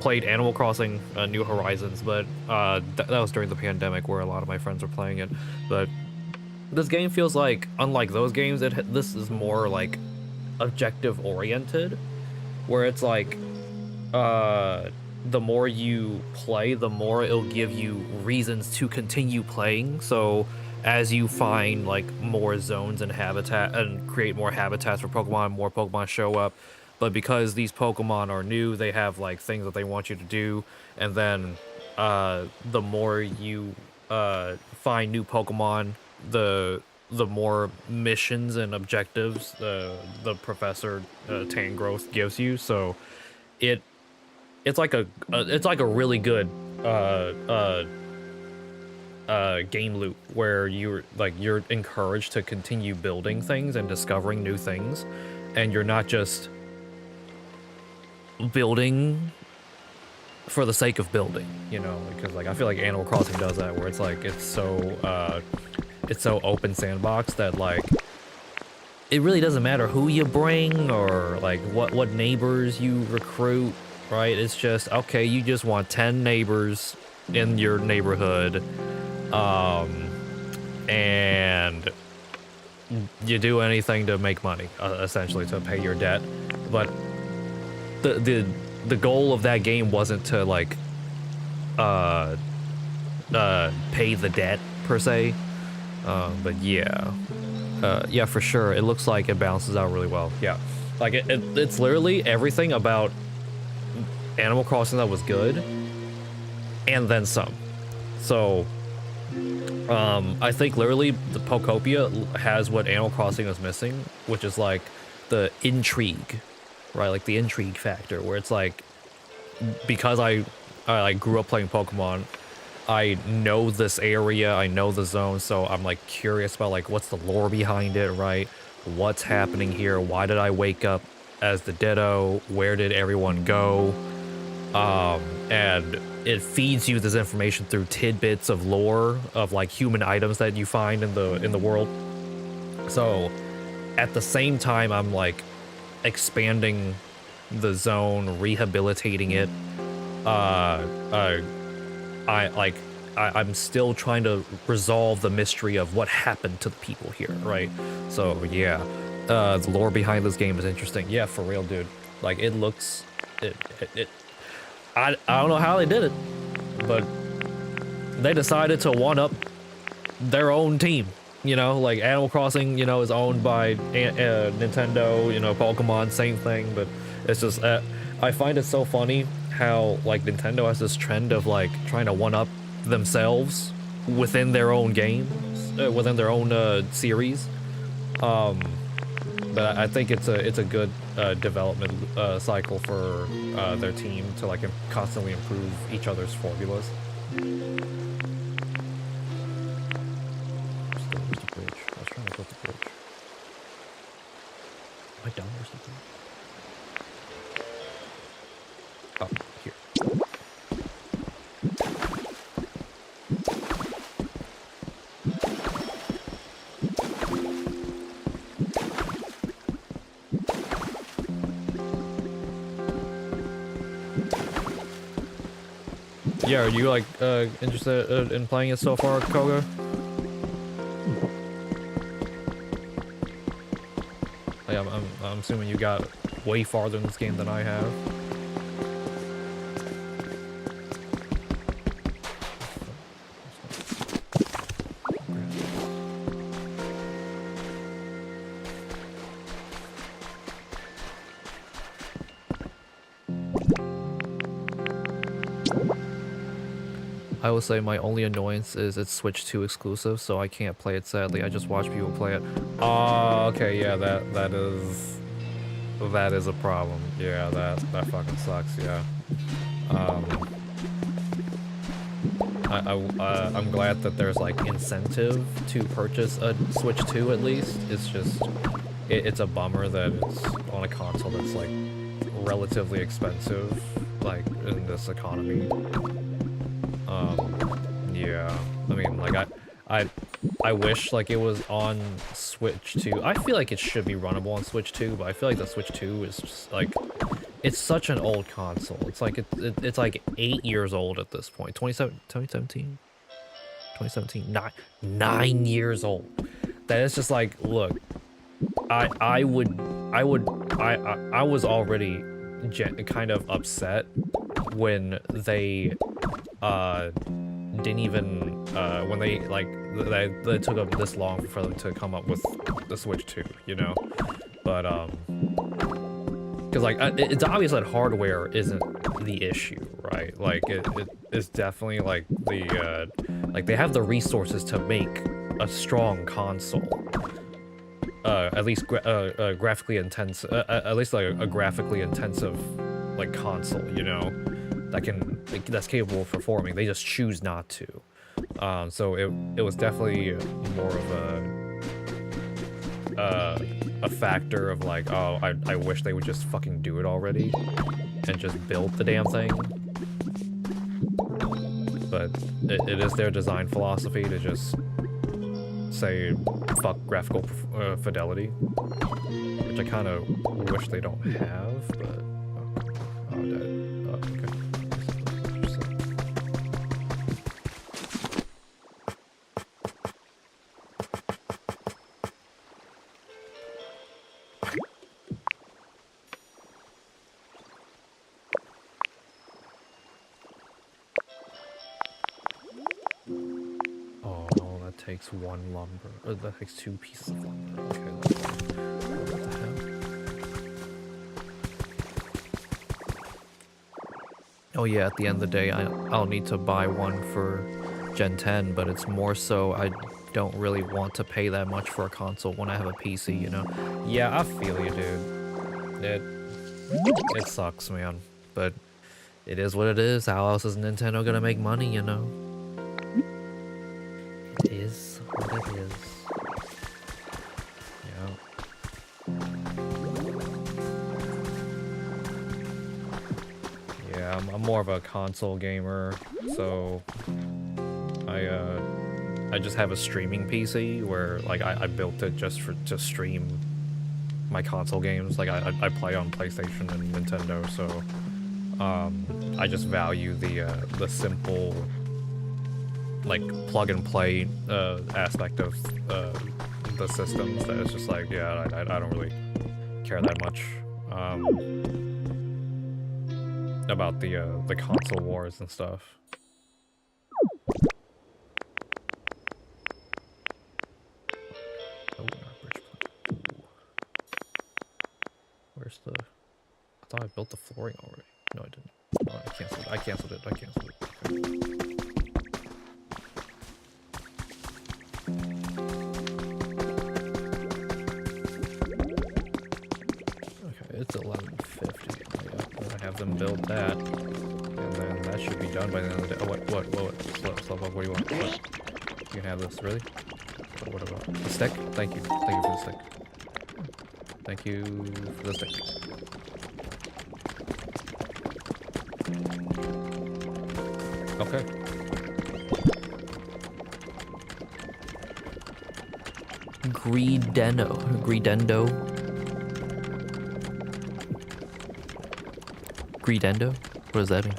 played Animal Crossing New Horizons, but that was during the pandemic where a lot of my friends were playing it. But this game feels like, unlike those games, this is more like objective oriented, where it's like the more you play, the more it'll give you reasons to continue playing. So as you find like more zones and habitat and create more habitats for Pokemon, more Pokemon show up. But because these Pokemon are new, they have like things that they want you to do, and then the more you find new Pokemon, the more missions and objectives the Professor Tangrowth gives you. So it's like a really good game loop where you're encouraged to continue building things and discovering new things, and you're not just building for the sake of building, you know, because like I feel like Animal Crossing does that, where it's like it's so open sandbox that like it really doesn't matter who you bring or like what neighbors you recruit, right? It's just okay, you just want 10 neighbors in your neighborhood, and you do anything to make money, essentially to pay your debt. But the goal of that game wasn't to like pay the debt per se. But yeah, yeah, for sure. It looks like it balances out really well. Yeah, like it's literally everything about Animal Crossing that was good, and then some. So, I think literally the Pokopia has what Animal Crossing is missing, which is like the intrigue, right? Like the intrigue factor, where it's like, because I like grew up playing Pokemon, I know this area, I know the zone, so I'm like curious about like what's the lore behind it, right? What's happening here? Why did I wake up as the Ditto? Where did everyone go? And it feeds you this information through tidbits of lore of like human items that you find in the world. So at the same time, I'm like expanding the zone, rehabilitating it, I'm still trying to resolve the mystery of what happened to the people here, right? So yeah, the lore behind this game is interesting. Yeah, for real, dude. Like it looks, I don't know how they did it, but they decided to one up their own team. You know, like Animal Crossing, you know, is owned by Nintendo. You know, Pokemon, same thing. But it's just, I find it so funny how like Nintendo has this trend of like trying to one up themselves within their own games, within their own series. But I think it's a good development cycle for their team to like constantly improve each other's formulas. Where's the bridge? I was trying to go to the bridge. Am I down or something? Oh, here. Yeah, are you like interested in playing it so far, Koga? I'm assuming you got way farther in this game than I have. I would say my only annoyance is it's Switch 2 exclusive, so I can't play it sadly. I just watch people play it. Oh, okay, yeah, that is a problem. Yeah, that fucking sucks, yeah. I'm glad that there's like incentive to purchase a Switch 2 at least. It's just, it's a bummer that it's on a console that's like relatively expensive, like in this economy. Yeah, I mean, like, I wish, like, it was on Switch 2. I feel like it should be runnable on Switch 2, but I feel like the Switch 2 is just, like, it's such an old console. It's like, it's like 8 years old at this point. 2017? 2017? 9 years old. That is just like, look, I was already kind of upset when they, didn't even when they like they took up this long for them to come up with the Switch 2, you know. But because like it's obvious that hardware isn't the issue, right? Like it's definitely like the like they have the resources to make a strong console, at least graphically intense, at least like a graphically intensive like console, you know, that's capable of performing. They just choose not to. So it was definitely more of a factor of like, oh, I wish they would just fucking do it already and just build the damn thing. But it is their design philosophy to just say fuck graphical fidelity, which I kind of wish they don't have, but oh, dead. Oh, okay. Takes one lumber, or that takes 2 pieces of lumber. Okay, what the hell? Oh yeah, at the end of the day, I'll need to buy one for Gen 10, but it's more so I don't really want to pay that much for a console when I have a PC, you know? Yeah, I feel you, dude. It sucks, man, but it is what it is. How else is Nintendo gonna make money, you know? It is what it is. Yeah, I'm more of a console gamer, so I just have a streaming PC where like I built it just to stream my console games. Like I play on PlayStation and Nintendo, so I just value the simple like plug and play aspect of the systems that it's just like, yeah, I don't really care that much about the console wars and stuff. Oh, not Bridgepoint. Ooh. Where's the? I thought I built the flooring already. No, I didn't. Oh, I canceled it. I canceled it. I canceled it. Okay, it's 11:50. Yeah, I have them build that, and then that should be done by the end of the day. Oh, what? Slow up. What do you want? What? You can have this, really? What about the stick? Thank you. Thank you for the stick. Thank you for the stick. Okay. Greedendo. What does that mean?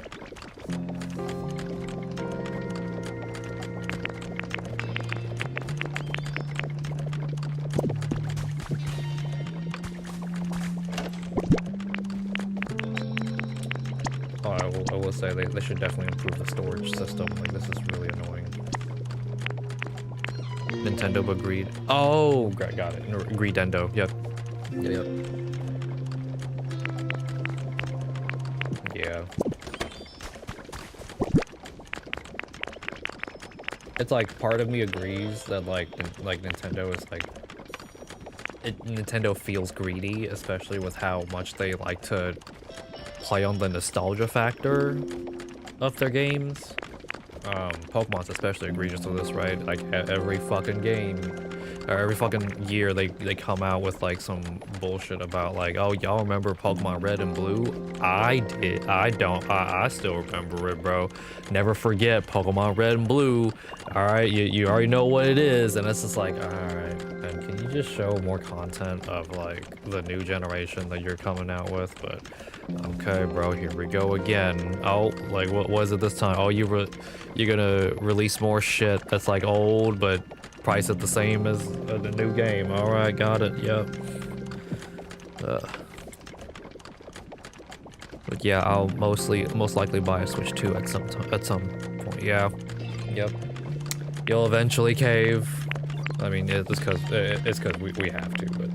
I will say they should definitely improve the storage system. Like, this is really annoying. Nintendo but greed. Oh, got it. Greedendo. Yep. Yep. Yeah. It's like part of me agrees that like Nintendo is like Nintendo feels greedy, especially with how much they like to play on the nostalgia factor of their games. Pokemon's especially egregious with this, right? Like every fucking game, or every fucking year, they come out with like some bullshit about like, oh, y'all remember Pokemon Red and Blue? I did. I don't. I still remember it, bro. Never forget Pokemon Red and Blue. All right, you already know what it is, and it's just like, all right, then can you just show more content of like the new generation that you're coming out with? But okay, bro, here we go again. Oh, like what was it this time? Oh, you're gonna release more shit that's like old, but price it the same as the new game. All right, got it. Yep. But yeah, I'll most likely buy a Switch 2 at some point. Yeah. Yep. You'll eventually cave. I mean, it's because we have to, but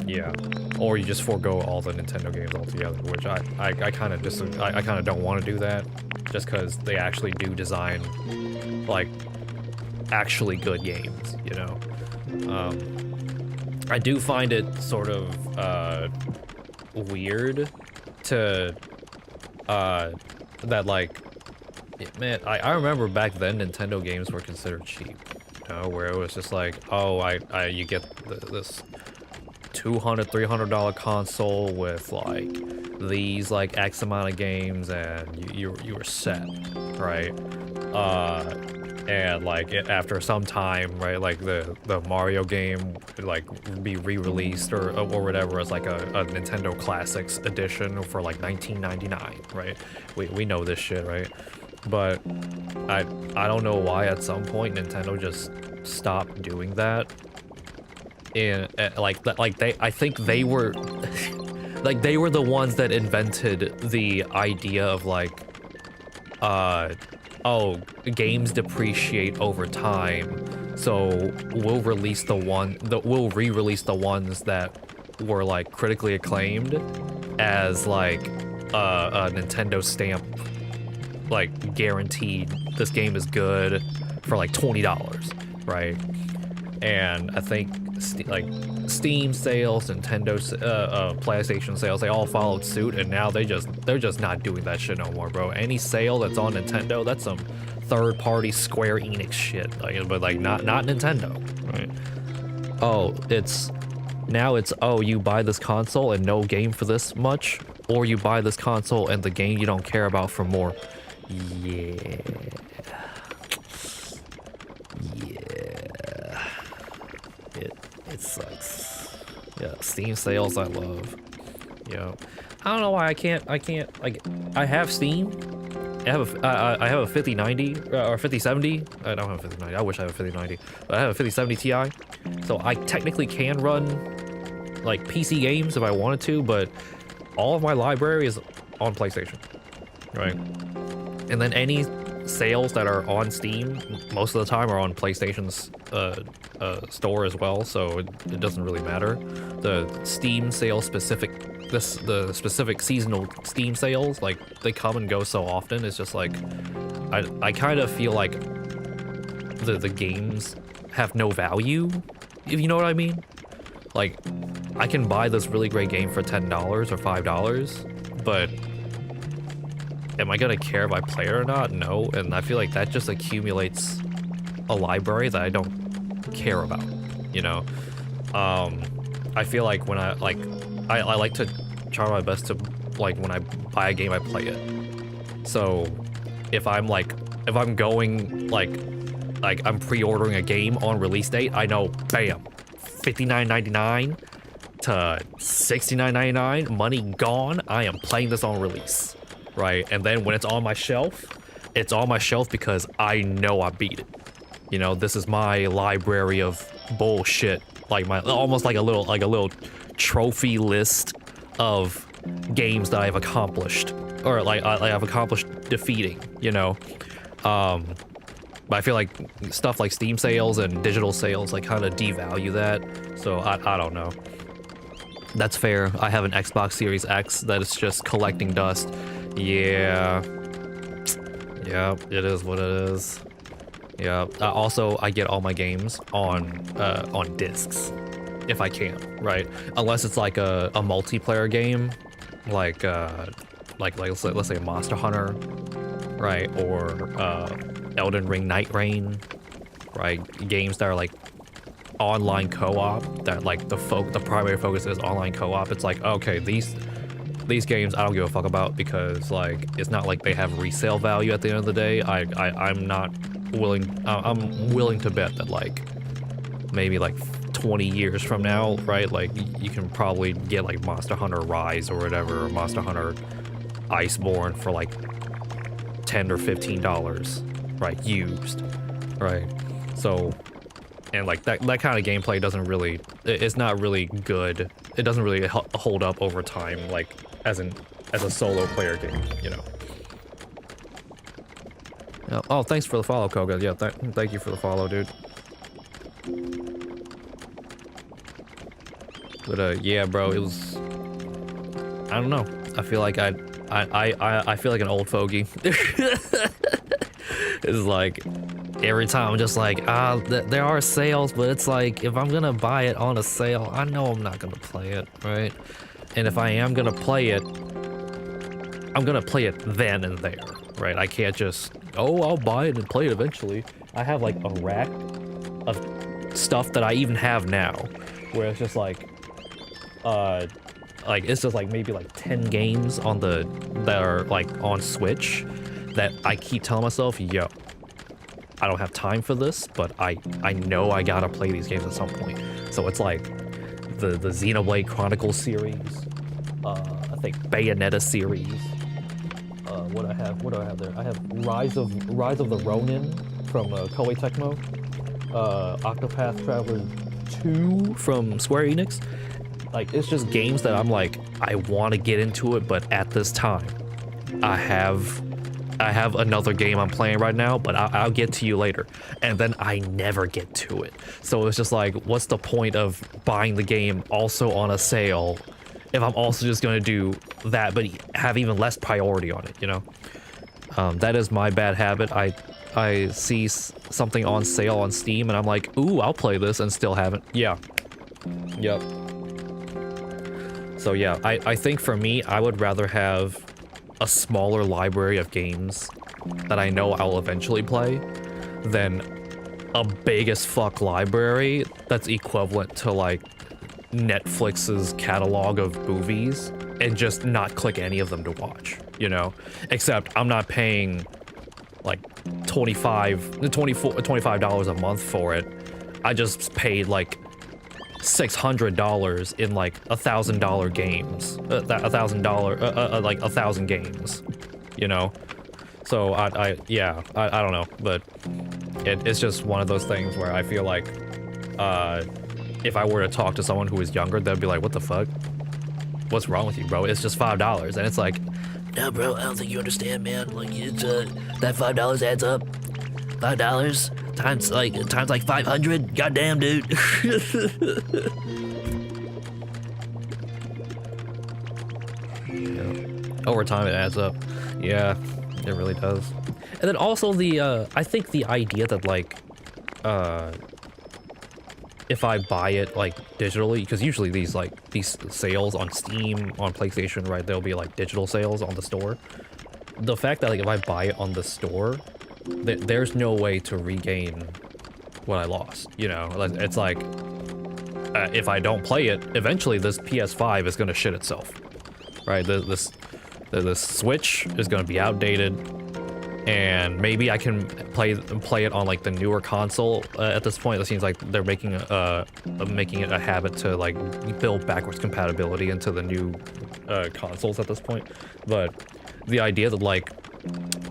yeah. Or you just forego all the Nintendo games altogether, which I kind of don't want to do that, just because they actually do design like actually good games, you know. I do find it sort of weird to that like, man, I remember back then Nintendo games were considered cheap, you know, where it was just like, oh, you get this $200-300 console with like these like X amount of games, and you were set, right? And like after some time, right, like the Mario game would like be re-released or whatever as like a Nintendo Classics edition for like $19.99, right? We know this shit, right? But I don't know why at some point Nintendo just stopped doing that. And I think they were like they were the ones that invented the idea of like oh, games depreciate over time, so we'll re-release the ones that were like critically acclaimed as like a Nintendo stamp, like guaranteed this game is good for like $20, right? And I think like Steam sales, Nintendo, PlayStation sales, they all followed suit, and now they're just not doing that shit no more, bro. Any sale that's on Nintendo, that's some third-party Square Enix shit, like, but like not Nintendo, right? Oh, it's oh, you buy this console and no game for this much, or you buy this console and the game you don't care about for more. Yeah. It sucks. Yeah, Steam sales I love. Yeah. I don't know why I can't like, I have Steam, I have a 5090 or 5070. I don't have a 5090. I wish I had a 5090, but I have a 5070 Ti. So I technically can run like PC games if I wanted to, but all of my library is on PlayStation, right? And then any sales that are on Steam, most of the time are on PlayStation's store as well, so it doesn't really matter. The Steam sale specific, the specific seasonal Steam sales, like they come and go so often. It's just like I kind of feel like the games have no value, if you know what I mean. Like I can buy this really great game for $10 or $5, but am I gonna care if I play it or not? No, and I feel like that just accumulates a library that I don't care about, you know? I feel like when I like to try my best to, like, when I buy a game, I play it. So if I'm going, like I'm pre-ordering a game on release date, I know, bam, $59.99 to $69.99, money gone, I am playing this on release. Right, and then when it's on my shelf because I know I beat it. You know, this is my library of bullshit, like my almost like a little trophy list of games that I've accomplished, or like I've accomplished defeating. You know, but I feel like stuff like Steam sales and digital sales like kind of devalue that. So I don't know. That's fair. I have an Xbox Series X that is just collecting dust. Yeah, it is what it is. Yeah. Also, I get all my games on discs, if I can, right? Unless it's like a multiplayer game, like let's say Monster Hunter, right? Or Elden Ring Night Rain, right? Games that are like online co-op, that like the primary focus is online co-op. It's like, okay, these games I don't give a fuck about, because like it's not like they have resale value at the end of the day. I'm willing to bet that like maybe like 20 years from now, right, like you can probably get like Monster Hunter Rise or whatever, or Monster Hunter Iceborne for like $10 or $15, right, used, right? So, and like that kind of gameplay doesn't really, it's not really good. It doesn't really hold up over time, like as a solo player game, you know. Yeah. Oh, thanks for the follow, Koga. Yeah, thank you for the follow, dude. But yeah, bro, it was, I don't know. I feel like I feel like an old fogey. It's like every time I'm just like, there are sales, but it's like if I'm gonna buy it on a sale, I know I'm not gonna play it, right? And if I am gonna play it, I'm gonna play it then and there, right? I can't just, oh, I'll buy it and play it eventually. I have like a rack of stuff that I even have now, where it's just like it's just like maybe like 10 games that are like on Switch that I keep telling myself, yo, I don't have time for this, but I know I gotta play these games at some point. So it's like the Xenoblade Chronicles series, I think Bayonetta series. What do I have there? I have Rise of the Ronin from Koei Tecmo, Octopath Traveler 2 from Square Enix. Like, it's just games that I'm like, I want to get into it, but at this time, I have another game I'm playing right now, but I'll get to you later. And then I never get to it. So it's just like, what's the point of buying the game also on a sale if I'm also just going to do that, but have even less priority on it, you know? That is my bad habit. I see something on sale on Steam and I'm like, ooh, I'll play this, and still haven't. Yeah. Yep. So yeah, I think for me, I would rather have a smaller library of games that I know I'll eventually play than a big as fuck library that's equivalent to like Netflix's catalog of movies and just not click any of them to watch, you know? Except I'm not paying like $25 a month for it. I just paid like $600 in like $1,000 games, like 1,000 games, you know? So yeah, I don't know, but it's just one of those things where I feel like if I were to talk to someone who was younger, they'd be like, what the fuck? What's wrong with you, bro? It's just $5. And it's like, no, bro, I don't think you understand, man. Like, it's, that $5 adds up. $5 times like 500. Goddamn, dude. Yeah. Over time, it adds up. Yeah, it really does. And then also I think the idea that like, if I buy it like digitally, because usually these sales on Steam, on PlayStation, right, there'll be like digital sales on the store. The fact that like if I buy it on the store, there's no way to regain what I lost, you know? It's like, if I don't play it, eventually this PS5 is gonna shit itself, right? This Switch is gonna be outdated, and maybe I can play it on like the newer console. At this point, it seems like they're making it a habit to like build backwards compatibility into the new consoles at this point. But the idea that like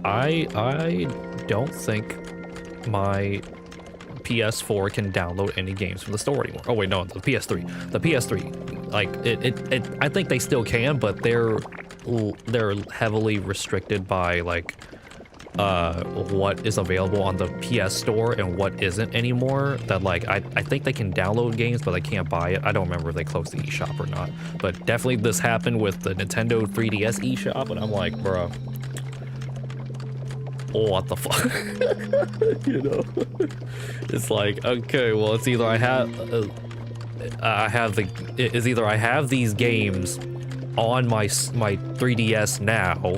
I don't think my PS4 can download any games from the store anymore. Oh wait, no, the PS3. The PS3, like I think they still can, but they're heavily restricted by like what is available on the PS Store and what isn't anymore. That like I think they can download games, but they can't buy it. I don't remember if they closed the eShop or not, but definitely this happened with the Nintendo 3DS eShop, and I'm like, bro, what the fuck? You know, it's like, okay, well, it's either I have these games on my 3DS now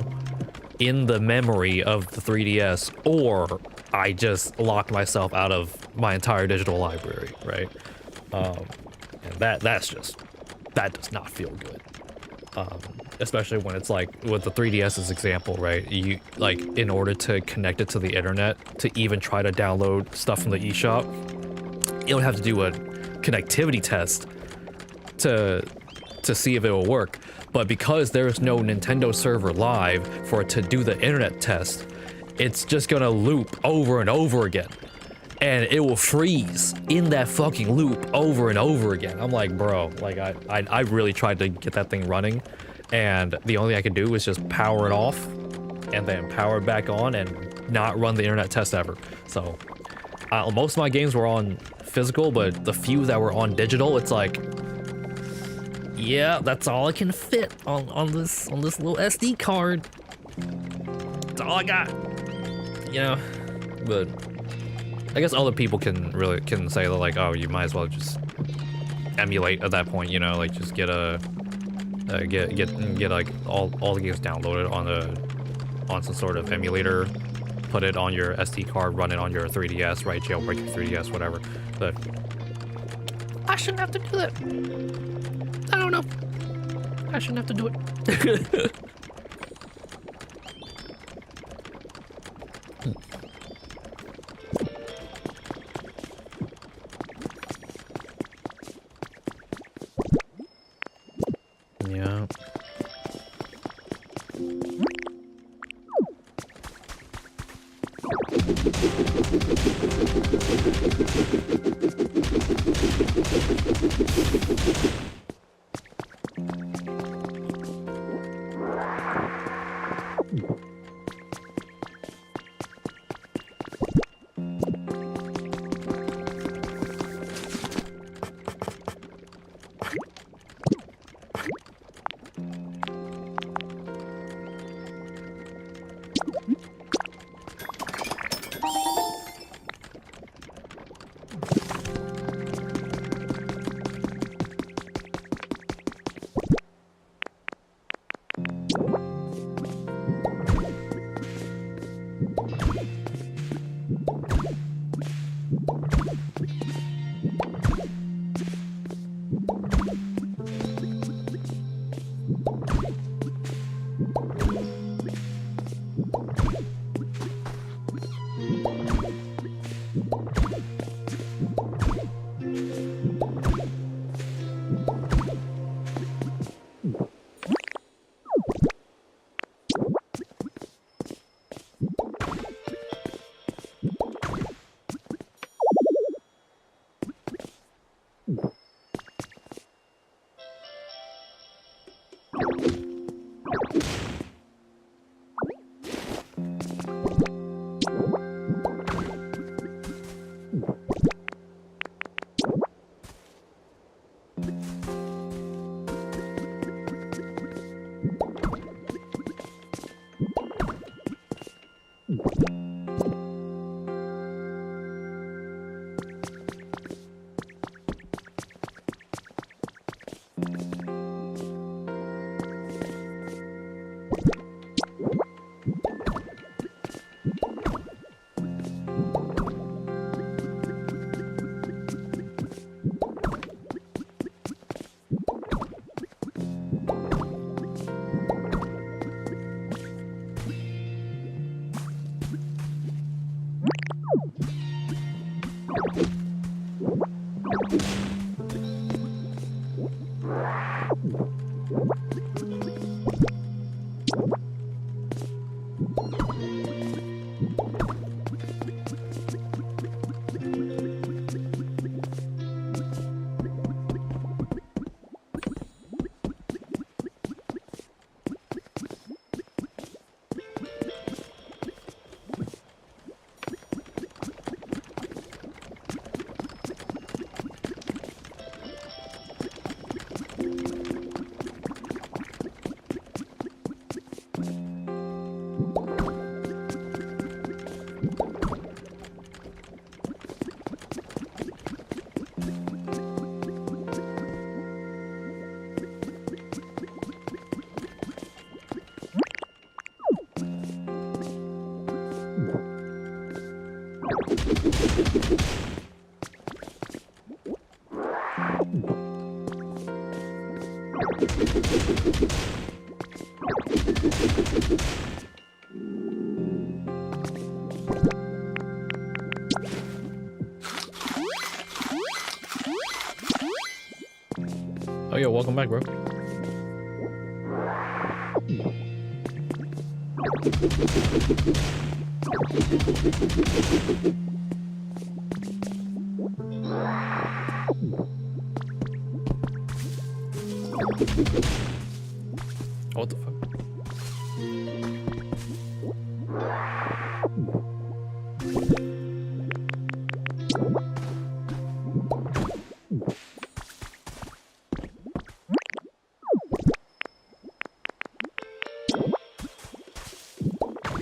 in the memory of the 3DS, or I just locked myself out of my entire digital library, right? And that does not feel good. Especially when it's like with the 3DS's example, right? You like, in order to connect it to the internet to even try to download stuff from the eShop, you'll have to do a connectivity test to see if it will work. But because there's no Nintendo server live for it to do the internet test, it's just gonna loop over and over again. And it will freeze in that fucking loop over and over again. I'm like, bro, like I really tried to get that thing running, and the only thing I could do was just power it off and then power it back on and not run the internet test ever. So most of my games were on physical, but the few that were on digital, it's like, yeah, that's all I can fit on this little SD card. That's all I got, you know. But I guess other people can say that, like, oh, you might as well just emulate at that point, you know, like just get like all the games downloaded on some sort of emulator, put it on your SD card, run it on your 3DS, right? Jailbreak your 3DS, whatever. But I shouldn't have to do that. I don't know. I shouldn't have to do it. Yeah. Oh yeah, welcome back, bro. What the fuck?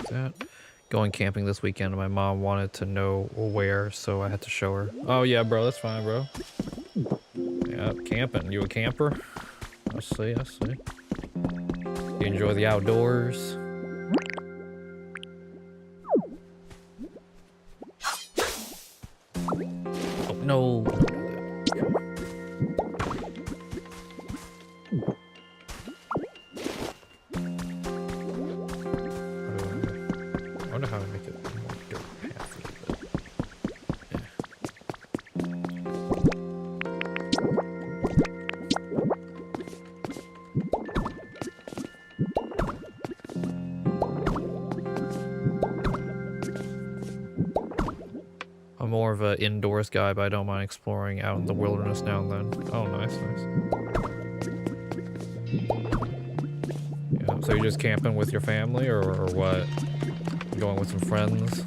That. Going camping this weekend. My mom wanted to know where, so I had to show her. Oh yeah, bro, that's fine, bro. Yeah, camping. You a camper? I see, I see. You enjoy the outdoors? Oh, no. I wonder how to make it more dirt pathy, but yeah. I'm more of an indoors guy, but I don't mind exploring out in the wilderness now and then. Oh, nice, nice. Yeah, so you're just camping with your family, or what? Going with some friends?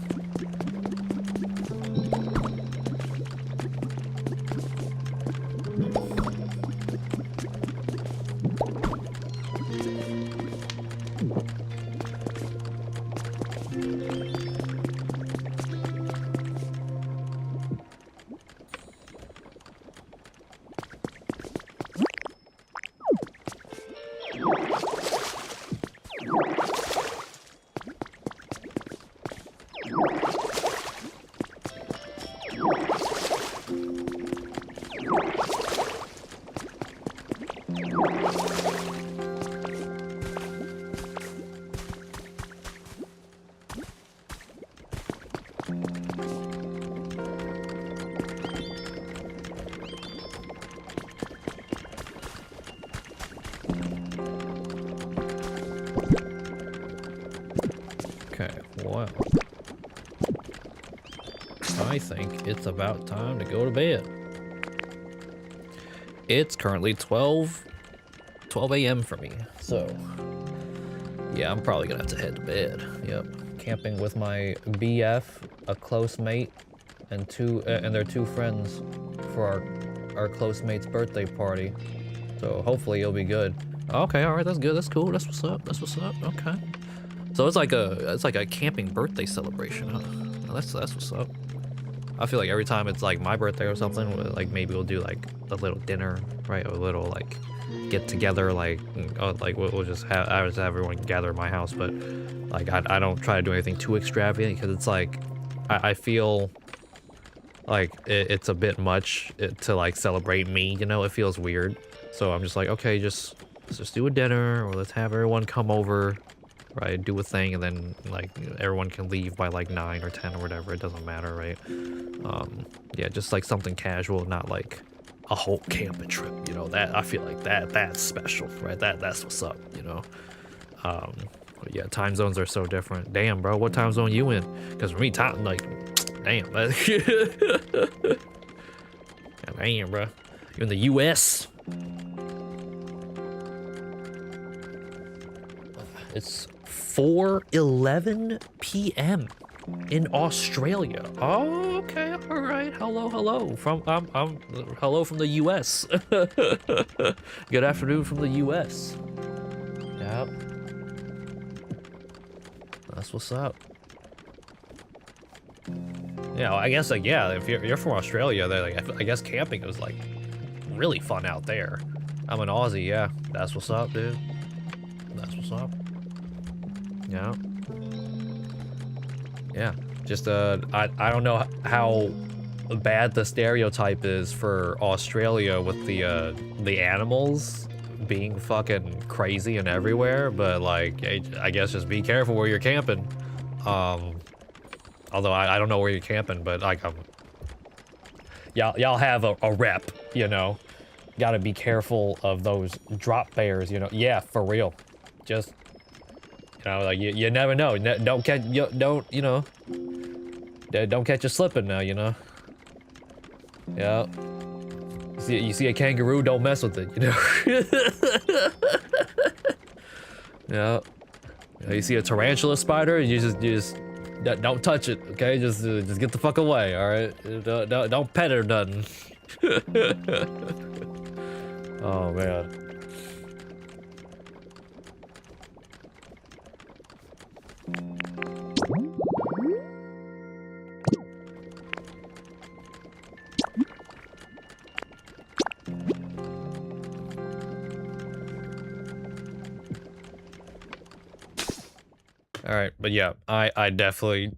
Well, I think it's about time to go to bed. It's currently 12 a.m. for me, so yeah, I'm probably gonna have to head to bed. Yep, camping with my BF, a close mate, and their two friends for our close mate's birthday party. So hopefully it'll be good. Okay, all right, that's good. That's cool. That's what's up. That's what's up. Okay. So it's like a camping birthday celebration, huh? Well, that's what's up. I feel like every time it's like my birthday or something, like maybe we'll do like a little dinner, right? Or a little like get together, like we'll just have everyone gather at my house. But like I don't try to do anything too extravagant because it's like I feel like it's a bit much to like celebrate me, you know? It feels weird. So I'm just like, okay, let's just do a dinner, or let's have everyone come over. Right, do a thing, and then like everyone can leave by like 9 or 10 or whatever. It doesn't matter, right? Yeah, just like something casual, not like a whole camping trip, you know, that I feel like that's special, right? That's what's up, you know. But yeah, time zones are so different. Damn, bro, what time zone you in? Because for me, time, like, damn, damn, bro, you're in the U.S. It's 4:11 p.m. in Australia. Oh, okay, all right. Hello from hello from the U.S. Good afternoon from the U.S. Yep. That's what's up. Yeah, I guess like yeah, if you're from Australia, then like I guess camping is like really fun out there. I'm an Aussie, yeah. That's what's up, dude. That's what's up. Yeah. Yeah. Just I don't know how bad the stereotype is for Australia with the animals being fucking crazy and everywhere, but like I guess just be careful where you're camping. Although I don't know where you're camping, but like y'all have a rep, you know. Gotta be careful of those drop bears, you know. Yeah, for real. Just you know, like you never know. Don't catch don't you know. Don't catch you slipping now, you know. Yeah. You see a kangaroo, don't mess with it, you know. Yeah. You see a tarantula spider, you just don't touch it, okay? Just get the fuck away, all right? Don't pet it or nothing. Oh man. All right, but yeah, I definitely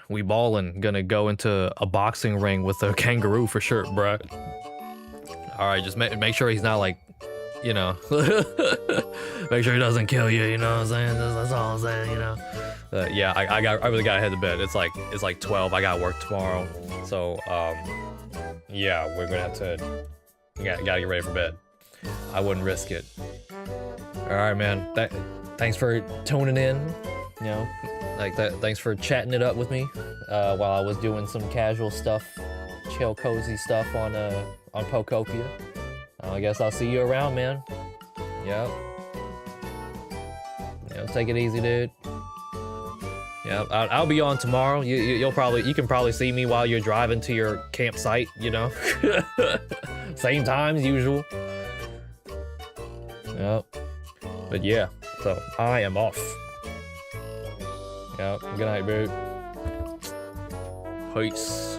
we ballin' gonna go into a boxing ring with a kangaroo for sure, bruh. All right, just make sure he's not like, you know, make sure he doesn't kill you. You know what I'm saying? That's all I'm saying. You know. Yeah, I really gotta head to bed. It's like 12. I got work tomorrow, so yeah, we're gonna have to gotta get ready for bed. I wouldn't risk it. All right, man. Thanks for tuning in. You know, like that. Thanks for chatting it up with me while I was doing some casual stuff, chill, cozy stuff on Pokopia. I guess I'll see you around, man. Yep. You know, take it easy, dude. Yeah, I'll be on tomorrow. You can probably see me while you're driving to your campsite. You know, same time as usual. Yep. But yeah, so I am off. Yep. Good night, dude. Peace.